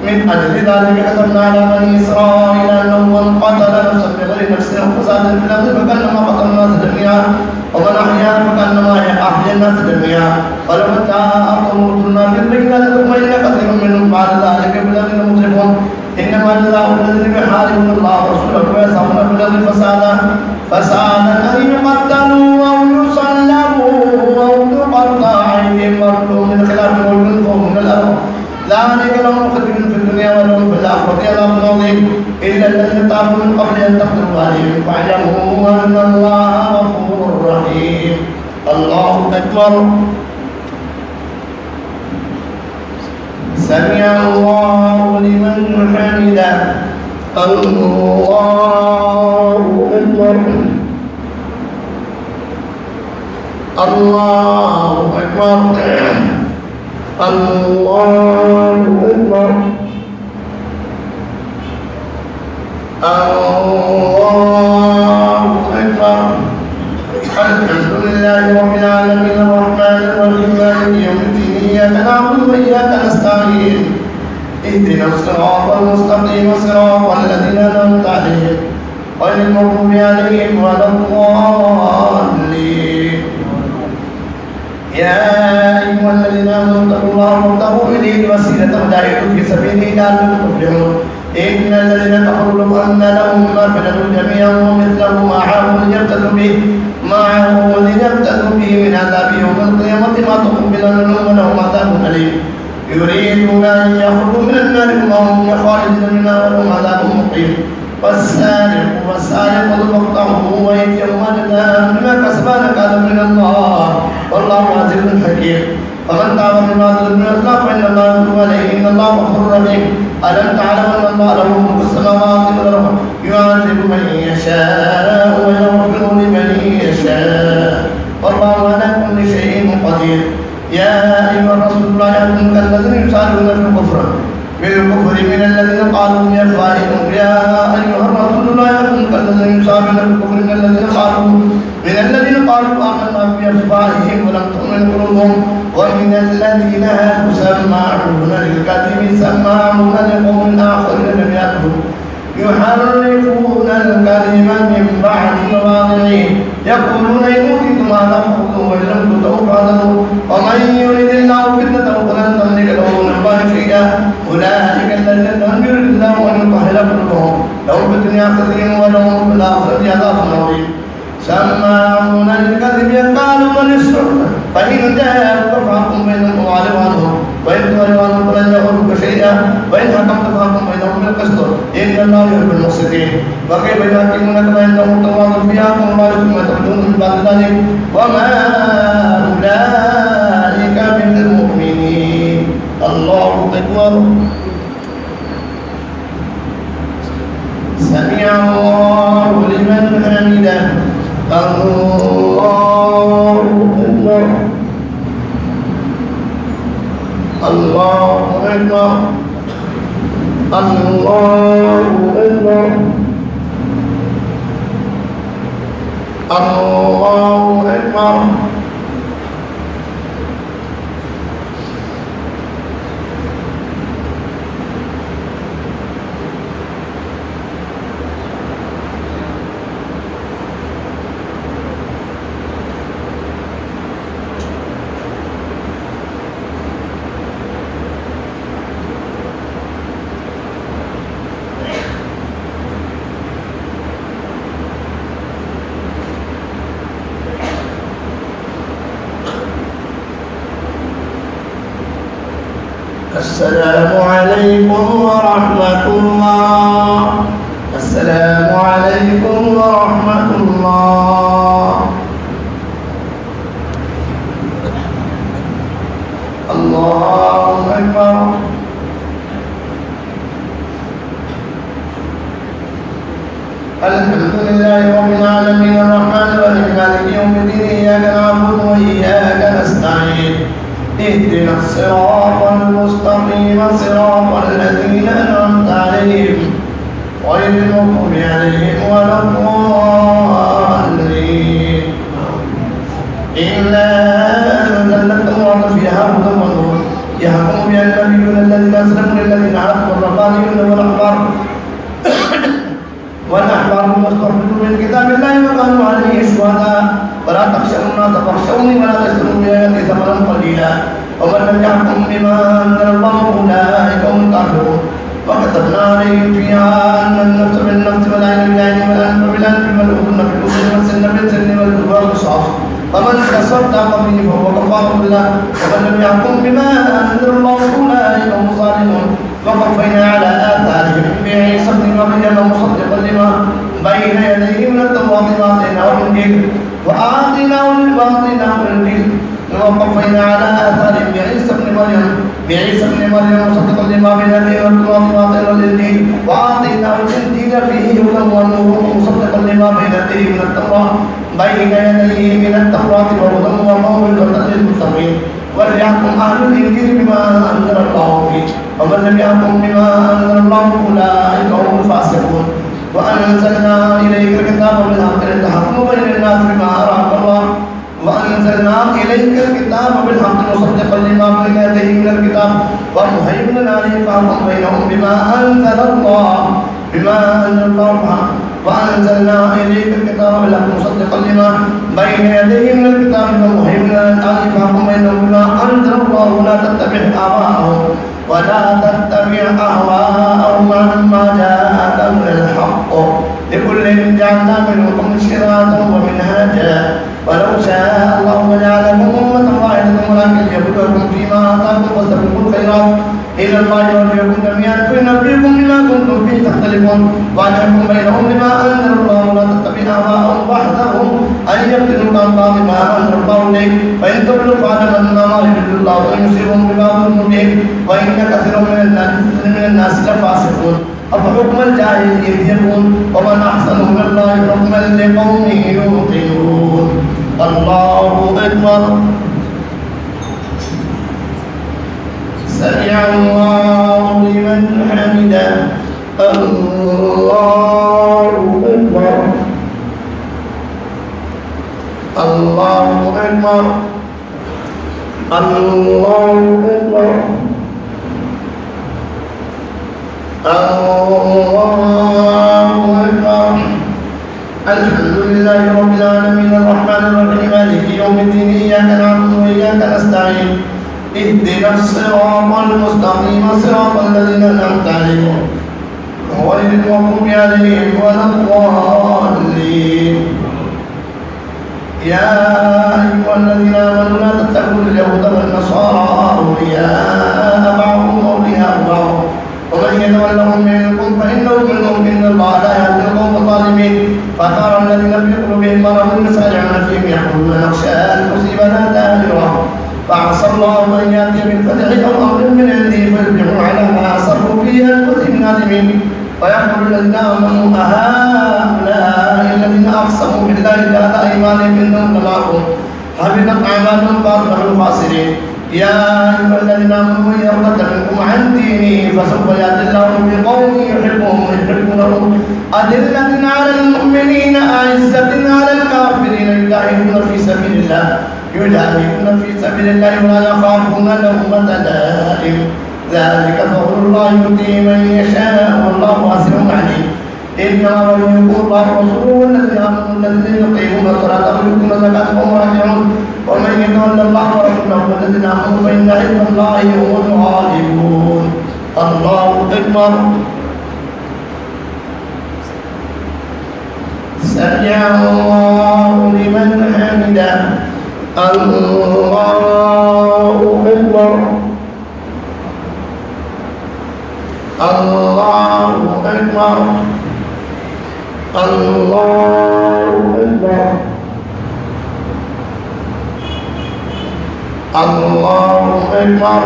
من أجل ذلك كتبنا على بني إسرائيل أنه من قتل نفسا بغير نفس أو فساد في الأرض فكأنما قتل الناس جميعا ومن أحيا فكأنما أحيا الناس جميعا ولو جاءهم رسلنا بالبينات ثم إن كثير منهم بعد ذلك بالأرض لمسرفون. إنما جزاء الذين يحاربون الله ورسوله ويسعون في الأرض فسادا أن يقتلوا أو يصلبوا أو تقطع أيديهم وأرجلهم من خلاف وينفوا من الأرض ذلك لهم خزي في الدنيا ولهم في الآخرة عذاب عظيم إلا الذين تابوا من قبل أن تقدروا عليهم فاعلموا أن الله غفور رحيم. الله أكبر. سمع الله لمن حمده. الله أكبر. الله أكبر. الله أكبر. الله أكبر. الحمد لله رب العالمين الرحمن الرحيم مالك يوم الدين إياك نعبد وإياك نستعين اهدنا الصراط المستقيم صراط الذين أنعمت عليهم غير المغضوب عليهم ولا الضالين. يا أيها الذين آمنوا اتقوا الله وابتغوا إليه الوسيلة وجاهدوا في سبيله لعلكم تفلحون. إن الذين كفروا لو أن لهم ما في الأرض جميعا ومثله معه ليبتدوا به من عذاب يوم القيامة ما تقبل منهم ولهم عذاب أليم. يريدون أن يخرجوا من النار وما هم خالدين منها ولهم عذاب مقيم. والسارق فاقطعوا أيديهما جزاء بما كسبا نكالا من الله والله عزيز حكيم. فمن تاب مما ظلم من الإسلام فإن الله يتوب عليه إن الله غفور رحيم. ألم تعلم أن الله له ملك السماوات والأرض يعذب من يشاء ويغفر لمن يشاء والله على كل شيء قدير. يا أيها الرسول لا يحزنك الذين يسارعون في الكفر من الذين قالوا بأفواههم يا أيها الرسول لا يحزنك الذين يسارعون في الكفر من الذين قالوا آمنا بأفواههم ولم تؤمن قلوبهم ومن الذين هادوا سماعون للكذب سماعون لقوم آخرين لم يأتوا يحرفون الكلم من بعد مواضعه يقولون إن أوتيتم هذا فخذوه وإن لم تؤتوه فاحذروا ومن يرد الله فتنته فلن تملك له من الله شيئا أولئك الذين لم يرد الله أن يطهر قلوبهم لهم في الدنيا خزي ولهم في الآخرة عذاب عظيم. سماعون للكذب يقالون للسحت فإن جاءوك فاحكم بينهم وأعرض عنهم وإن تولوا فلن يضرك شيئا وإن حكمت فاحكم بينهم بالقسط إن الله يحب المقسطين وكيف يحكمونك بينهم التوراة فيها ثم ثم تخرجون من بعد ذلك وما أولئك بالمؤمنين الله أكبر سمع الله لمن حمده الله أكبر الله أكبر الله أكبر الله أكبر السلام عليكم ورحمة الله السلام عليكم ورحمة الله الله أكبر الحمد لله رب العالمين الرحمن الرحيم مالك يوم الدين إياك نعبد وإياك نستعين اهدنا الصراط المستقيم صراط الذين أنعمت عليهم غير المغضوب عليهم ولا الضالين إنا أنزلنا التوراة فيها هدى ونور يحكم بها النبيون الذين أسلموا للذين عرفوا الربانيون والأحبار بما استحفظوا من كتاب الله وكانوا عليه شهداء ولا تخشوا الناس فاخشوني ولا تشتروا بآياتي ثمنا قليلا ومن لم يحكم بما أنزل الله أولئك هم الكافرون وكتبنا عليهم فيها أن النفس بالنفس والعين بالعين والأنف بالأنف والأذن بالأذن والسن بالسن والجروح قصاص فمن تصدق به فهو كفارة له ومن لم يحكم بما أنزل الله أولئك هم الظالمون وقفينا على آثارهم بعيسى ابن مريم مصدقا لما بين يديه من التوراة وآتيناه الإنجيل وآتيناه الإنجيل وقفينا على آثارهم بعيسى ابن مريم مصدقا لما بين يديه من التوراة وآتيناه الإنجيل وآتيناه الإنجيل فيه هدى ونور مصدقا لما بين يديه من التوراة وهدى وموعظة للمتقين وليحكم أهل الإنجيل بما أنزل الله فيه ومن لم يحكم بما أنزل الله أولئك هم الفاسقون وأنزلنا إليك الكتاب بالحق لتحكم بين الناس بما أراك الله وأنزلنا إليك الكتاب بالحق مصدقا لما بين يديه من الكتاب ومهيمنا عليه فاحكم بينهم بما أنزل الله وأنزلنا إليك الكتاب بالحق مصدقا لما بين يديه من الكتاب ومهيمنا عليه فاحكم بينهم بما أنزل الله ولا تتبع أهواءهم عما جاءك من الحق لكل جعلنا منكم شراطا ومنهاجا ولو شاء الله لجعلكم أمة واحدة ولكن ليبلوكم فيما آتاكم فاستبقوا الخيرات إلى الله يرجعكم جميعا فينبئكم بما كنتم فيه تختلفون واحكم بينهم بما أنزل الله ولا تتبع أهواءهم واحذرهم أن يفتنوك عن بعض ما أنزل الله إليك فإن تبلوا فاعلم أنما يريد الله أن يصيبهم ببعض ذنوبهم وإن كثيرا من الناس لفاسقون أفحكم الجاهلية يبغون ومن أحسن من الله حكما لقوم يوقنون الله أكبر سمع الله لمن حمده الله أكبر الله أكبر الله أكبر الله أكبر الحمد لله رب العالمين الرحمن الرحيم مالك يوم الدين إياك نعبد وإياك نستعين اهدنا الصراط المستقيم صراط الذين أنعمت عليهم غير المغضوب عليهم ولا الضالين يا أيها الذين آمنوا لا تتخذوا اليهود والنصارى أولياء بعضهم أولياء بعض ومن يتولهم منكم فإنه منهم إن الله لا يهدي القوم الظالمين فترى الذين في قلوبهم مرض يسارعون فيهم يقولون نخشى أن تصيبنا دائرة فعسى الله أن يأتي بالفتح أو أمر من عنده فيصبحوا على ما أصروا في أنفسهم نادمين ويقول الذين آمنوا أهؤلاء الذين أقسموا بالله جهد أيمانهم إنهم لمعكم حبطت أعمالهم فأصبحوا خاسرين يا أيها الذين آمنوا من يرتد منكم عن دينه فسوف يأتي الله بقوم يحبهم ويحبونه أذلة على المؤمنين أعزة على الكافرين يجاهدون في سبيل الله ولا يخافون لومة لائم ذلك فضل الله يؤتيه من يشاء والله واسع عليم إنما وليكم الله ورسوله والذين آمنوا الذين يقيمون الصلاة ويؤتون الزكاة وهم راجعون ومن يتولى الله ورسوله والذين آمنوا فإن حزب الله هم الغالبون الله أكبر سمع الله لمن حمده الله أكبر الله أكبر الله أكبر الله أكبر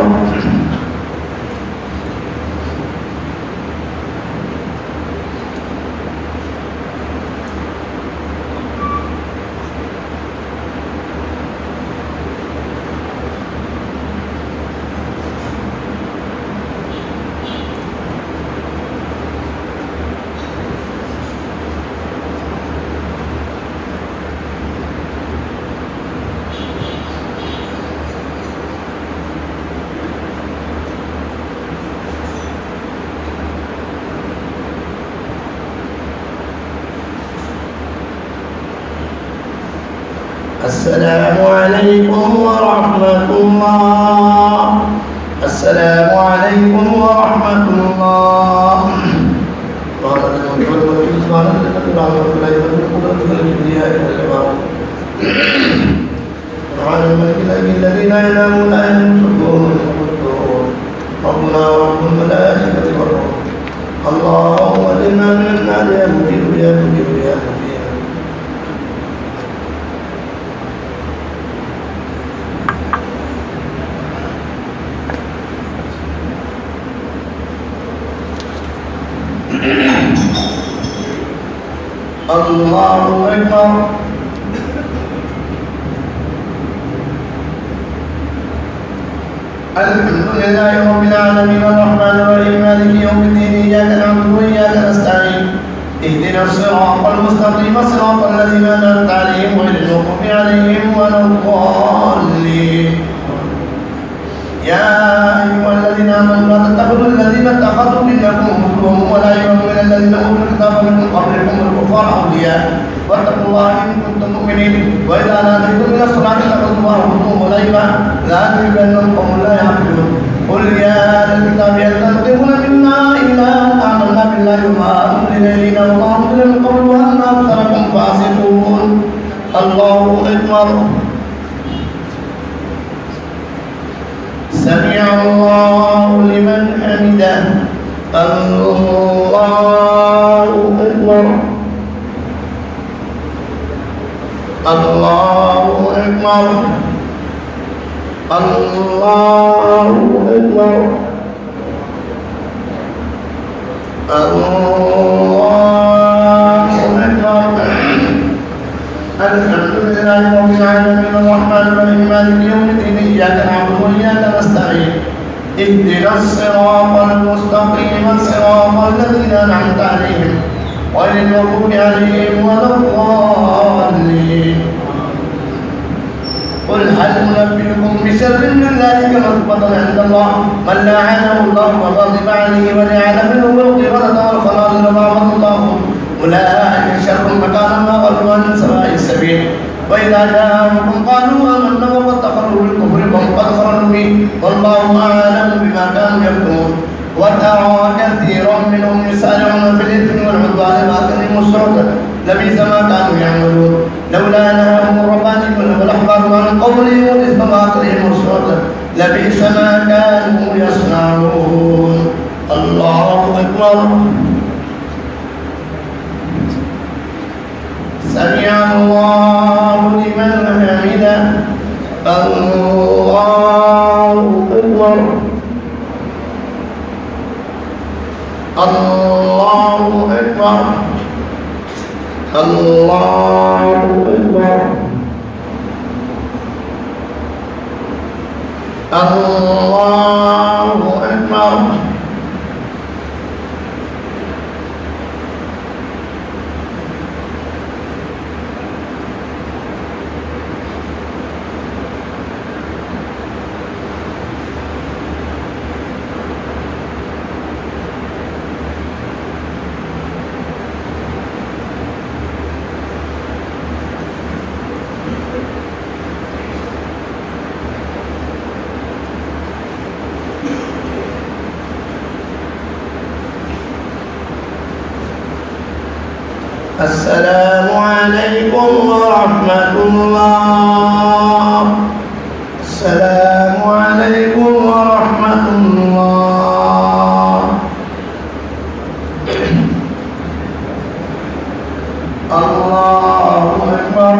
السلام عليكم ورحمة الله السلام عليكم ورحمة الله الذين ينامون عن صدورهم ربنا ورب الملائكة والروح اللهم اجعلنا من النار يا مجيب يا مجيب يا مجيب الله أكبر الحمد لله رب العالمين الرحمن الرحيم مالك يوم الدين إياك نعبد وإياك نستعين اهدنا الصراط المستقيم صراط الذين أنعمت عليهم غير المغضوب عليهم ولا الضالين يا أيها الذين آمنوا لا تتخذوا الذين اتخذوا دينكم هزوا ولعبا من الذين أوتوا الكتاب من قبلكم الكفار أولياء واتقوا الله إن كنتم مؤمنين وإذا ناديتم إلى الصلاة فاتخذوها هزوا ولعبا ذلك بأنهم قوم لا يعقلون قل يا أهل الكتاب هل تنقمون منا إلا أن آمنا بالله وما أنزل إلينا وما أنزل من قبل وأن أكثركم فاسقون الله أكبر سمع الله لمن حمده الله أكبر الله أكبر الله أكبر الله أكبر الحمد لله رب العالمين الرحمن الرحيم مالك يوم الدين إياك نعبد وإياك نستعين اهدنا الصراط المستقيم صراط الذين أنعمت عليهم غير المغضوب عليهم ولا الضالين قل هل ننبئكم بشر من ذلك مثوبة عند الله من لعنه الله وغضب عليه وجعل منهم القردة والخنازير وعبد الله أولئك شر مكانا وأضل عن سواء السبيل وإذا جاءوكم قالوا آمنا وقد كفروا بالكفر وهم قد خرجوا به والله أعلم بما كانوا يكتمون وترى كثيرا منهم يسارعون في الإثم والعدوان وأكلهم السحت لبئس ما كانوا يعملون لولا نهاهم الربانيون والأحبار عن قولهم والإثم وأكلهم السحت لبئس ما كانوا يصنعون. الله أكبر. سمع الله لمن حمده. الله أكبر. الله أكبر. الله أكبر. الله أكبر. السلام عليكم ورحمة الله. السلام عليكم ورحمة الله. الله أكبر.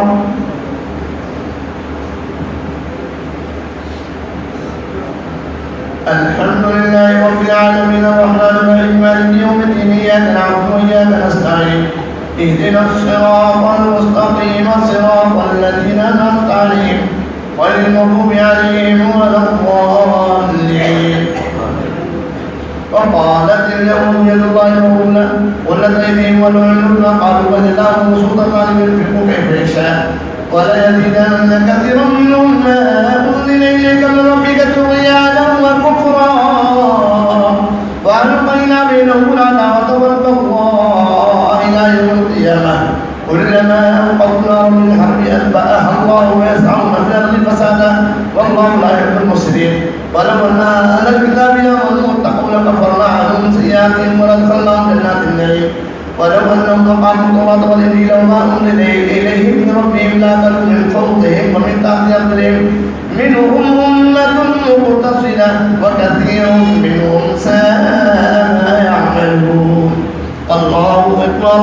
الحمد لله رب العالمين الرحمن الرحيم مالك يوم الدين إياك نعبد وإياك نستعين اهدنا الصراط المستقيم صراط الذين أنعمت عليهم غير المغضوب عليهم ولا الضالين. وقالت اليهود يد الله مغلولة غلت أيديهم ولعنوا قالوا بل الله سلطان ينفق كيف يشاء وليزيدن كثيرا منهم ما أنزل إليك من ربك طغيانا وكفرا وألقينا بينهم العداوة والبغضاء إلى يوم القيامة كلما أوقدوا نار من الحرب أتبعها الله ويسعون في الأرض فسادا والله لا يحب المفسدين. ولو أن أهل الكتاب آمنوا واتقوا لكفرنا عنهم سيئاتهم ولأدخلناهم جنات النعيم. ولو أنهم أقاموا التوراة والإنجيل وما أنزل إليهم من ربهم لأكلوا من فوقهم ومن تحت أرجلهم منهم أمة مقتصدة وكثير منهم ساء ما يعملون. الله أكبر.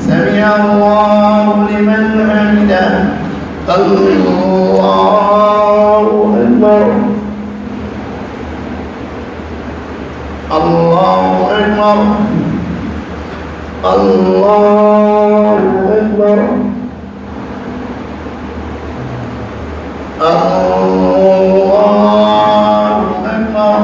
سمع الله لمن حمده. الله أكبر. الله أكبر. الله أكبر. الله أكبر.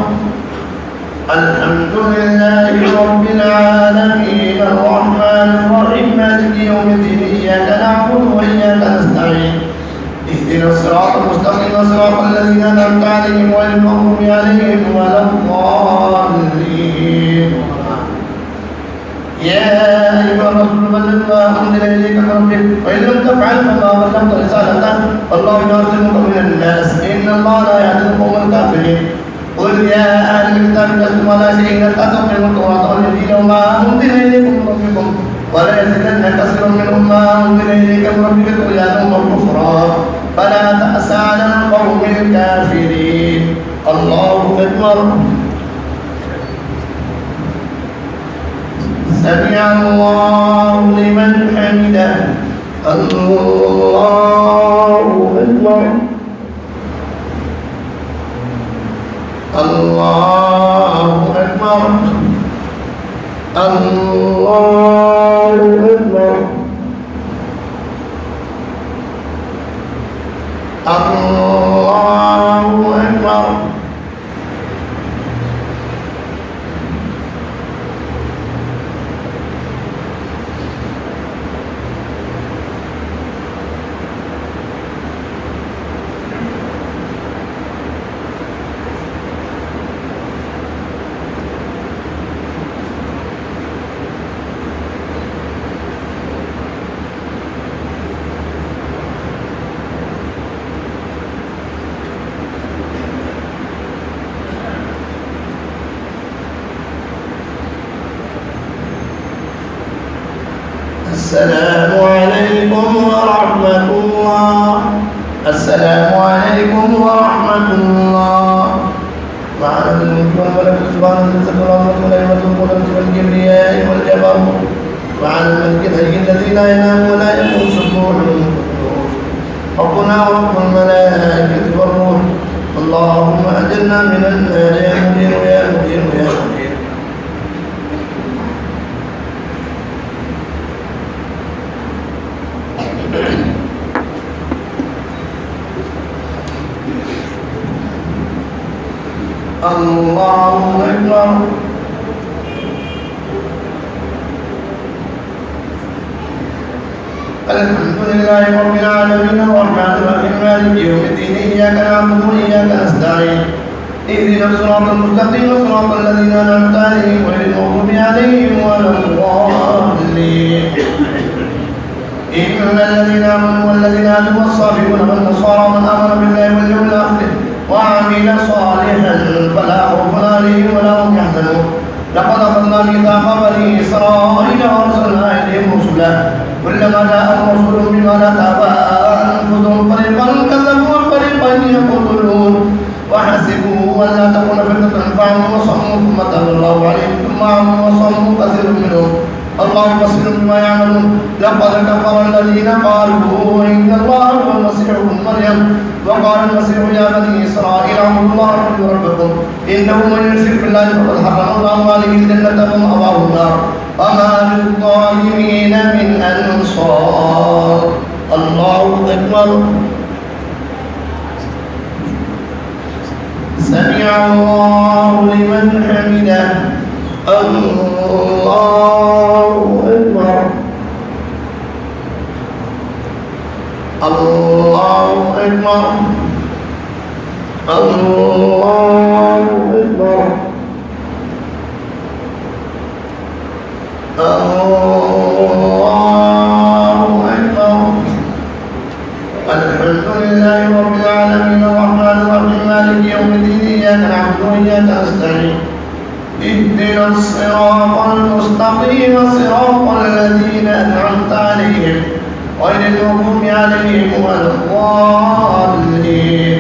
الحمد لله رب العالمين الرحمن الرحيم مالك يوم الدين إياك نعبد وإياك نستعين اهدنا الصراط المستقيم صراط الذين أنعمت عليهم غير المغضوب عليهم ولا الضالين. يا أيها الرسول بلغ ما أنزل إليك من ربك وإن لم تفعل فما بلغت رسالته والله يعصمك من الناس إن الله لا يهدي القوم الكافرين. قل يا أهل الكتاب لستم على شيء حتى تقيموا التوراة والإنجيل وما أنزل إليكم من ربكم ولا يزيدن كثيرا منهم ما أنزل إليك من ربك طغيانا وكفرا فلا تأس على القوم الكافرين. الله أكبر. سمع الله لمن حمده. الله أكبر. الله أكبر. الله أكبر. الله أكبر. السلام عليكم ورحمة الله. السلام عليكم ورحمة الله. وعلى الملك والملك سبحانه العزة والرحمة والنعمة والقدرة والكبرياء والجبروت وعلى الملك الحي الذي لا ينام ولا يموت سبوح ربنا ورب الملائكة والروح. اللهم أجرنا من النار يا مدير يا مدير يا مدير. الله أكبر. الحمد لله رب العالمين الرحمن الرحيم مالك يوم الدين إياك نعبد وإياك نستعين اهدنا الصراط المستقيم صراط الذين أنعمت عليهم غير المغضوب عليهم ولا الضالين. إن الذين آمنوا والذين هادوا والصابئون والنصارى من آمن بالله واليوم الآخر وعمل صالحا فلا خوف عليهم ولا هم يحزنون. لقد أخذنا ميثاق بني إسرائيل وأرسلنا إليهم رسلا كلما جاءهم رسول بما لا تهوى أنفسهم فريقا كذبوا وفريقا يقتلون وحسبوا ألا تكون فتنة فعموا وصموا ثم تاب الله عليهم ثم عموا وصموا كثير منهم الله بصير بما يعملون. لقد كفر الذين قالوا إن الله هو المسيح ابن مريم وقال المسيح يا بني إسرائيل اعبدوا الله ربي وربكم إنه من يشرك بالله فقد حرم الله عليه الجنة ومأواه النار وما للظالمين من أنصار. الله أكبر. سمع الله لمن حمده. الله أكبر. الله أكبر. الله أكبر. الله أكبر. الحمد لله رب العالمين الرحمن الرحيم مالك يوم الدين إياك نعبد وإياك نستعين اهدنا الصراط المستقيم صراط الذين أنعمت عليهم غير المغضوب عليهم ولا الضالين.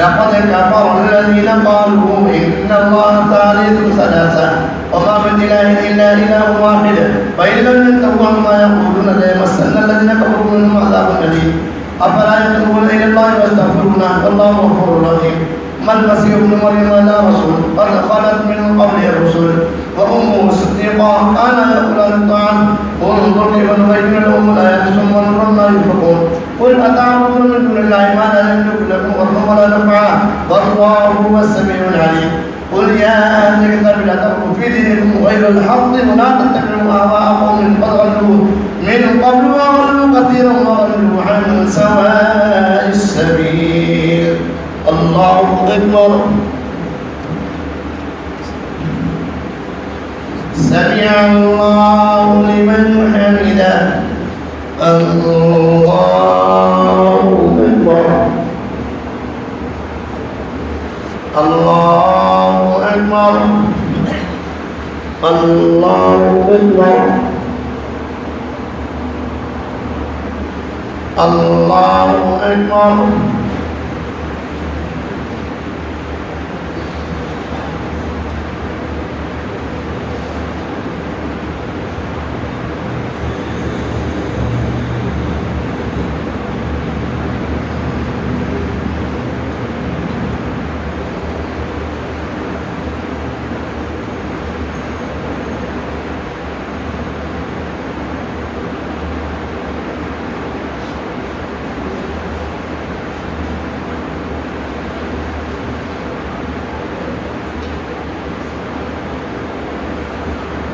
لقد كفر الذين قالوا إن الله ثالث ثلاثة وما من إله إلا إله واحد فإن لم ينتهوا عما يقولون ليمسن الذين كفروا منهم عذاب أليم. أفلا يتوبون إلى الله ويستغفرونه والله غفور رحيم. ما المسيح ابن مريم إلا رسول قد خلت من قبله الرسل وأمه صديقة كان يأكلان الطعام انظر كيف نبين لهم الآيات ثم انظر ما ينفقون. قل أتعبدون من دون الله ما لا يملك لكم ضرا ولا نفعا والله هو السميع العليم. قل يا أهل الكتاب لا تغلوا في دينكم غير الحق ولا تتبعوا أهواء قوم قد ضلوا من قبل وضلوا كثيرا وضلوا عن سواء السبيل. الله أكبر. سمع الله لمن حمده. الله أكبر. الله أكبر. الله أكبر. الله أكبر.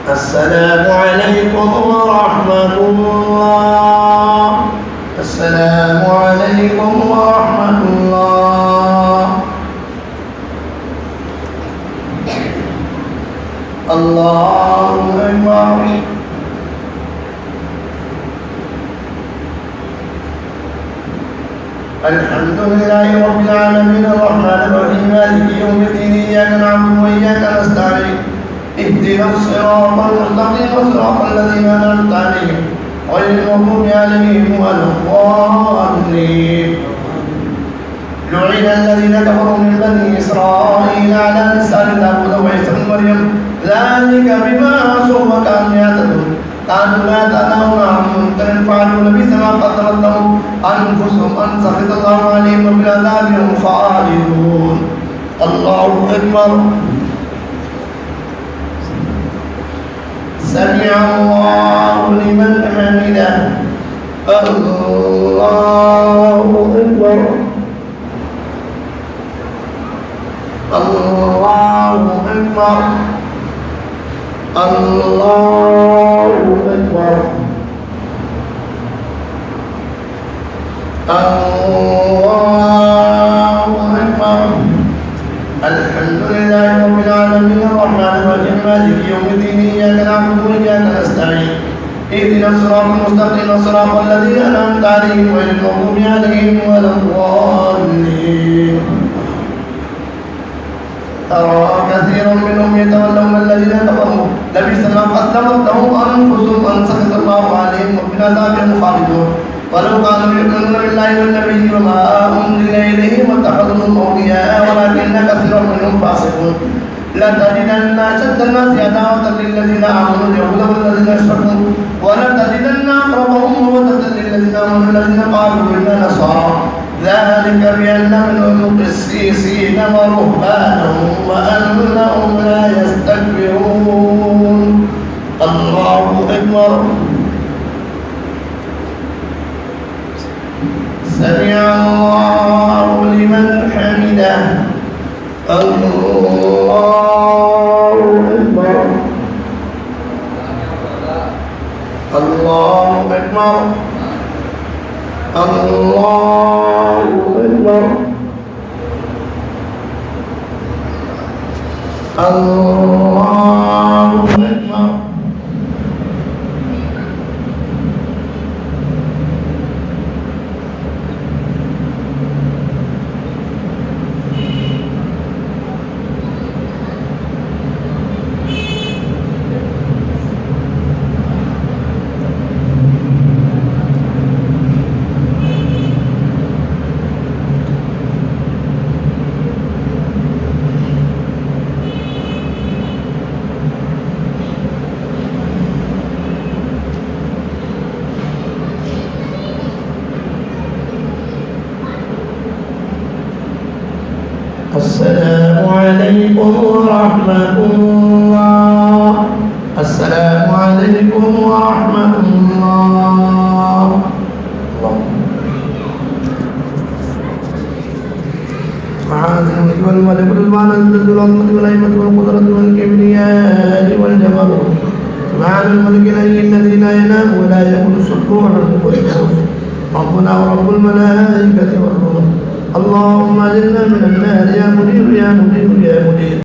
السلام عليكم ورحمة الله. السلام عليكم ورحمة الله. الله أكبر. الحمد لله رب العالمين الرحمن الرحيم مالك يوم الدين إياك نعبد وإياك نستعين اهدنا الصراط المستقيم صراط الذين أنعمت عليهم غير المغضوب عليهم ولا الضالين. لعن الذين كفروا من بني إسرائيل على لسان داود وعيسى بن مريم ذلك بما عصوا وكانوا يعتدون كانوا لا يتناهون عن منكر فعلوا لبئس ما قدمت لهم أنفسهم أن سخط الله عليهم وبالعذاب هم خالدون. الله أكبر. سمع الله لمن حمده. الله أكبر. الله أكبر. الله أكبر. الله أكبر. الحمد لله رب العالمين الرحمن الرحيم مالك يوم الدين إياك نعبد وإياك نستعين اهدنا الصراط المستقيم صراط الذين أنعمت عليهم غير المغضوب عليهم ولا الضالين. ترى كثيرا منهم يتولون الذين كفروا لبئس ما قدمت لهم أنفسهم أن سخط الله عليهم وبالعذاب هم خالدون. ولو كانوا يؤمنون بالله والنبي وما أنزل إليهم واتخذوهم أولياء ولكن كثيرا منهم فاسقون. لتجدن أشد الناس عداوة للذين آمنوا اليهود والذين أشركوا ولتجدن أقربهم مودة للذين آمنوا الذين قالوا إنا نصارى ذلك بأن منهم قسيسين ورهبانا وأنهم لا يستكبرون. الله أكبر. سمع الله لمن حمده. الله أكبر. الله أكبر. الله أكبر. الله أكبر. السلام عليكم ورحمة الله. السلام عليكم ورحمة الله. معاذ الملك والملك والرضوان والعزة والعظمة والهيبة والقدرة والكبرياء والجبروت سبحان الملك الذي لا ينام ولا يأكل السحور ربنا ورب الملائكة والروح. اللهم اجرنا من النار يا مدير يا مدير يا مدير.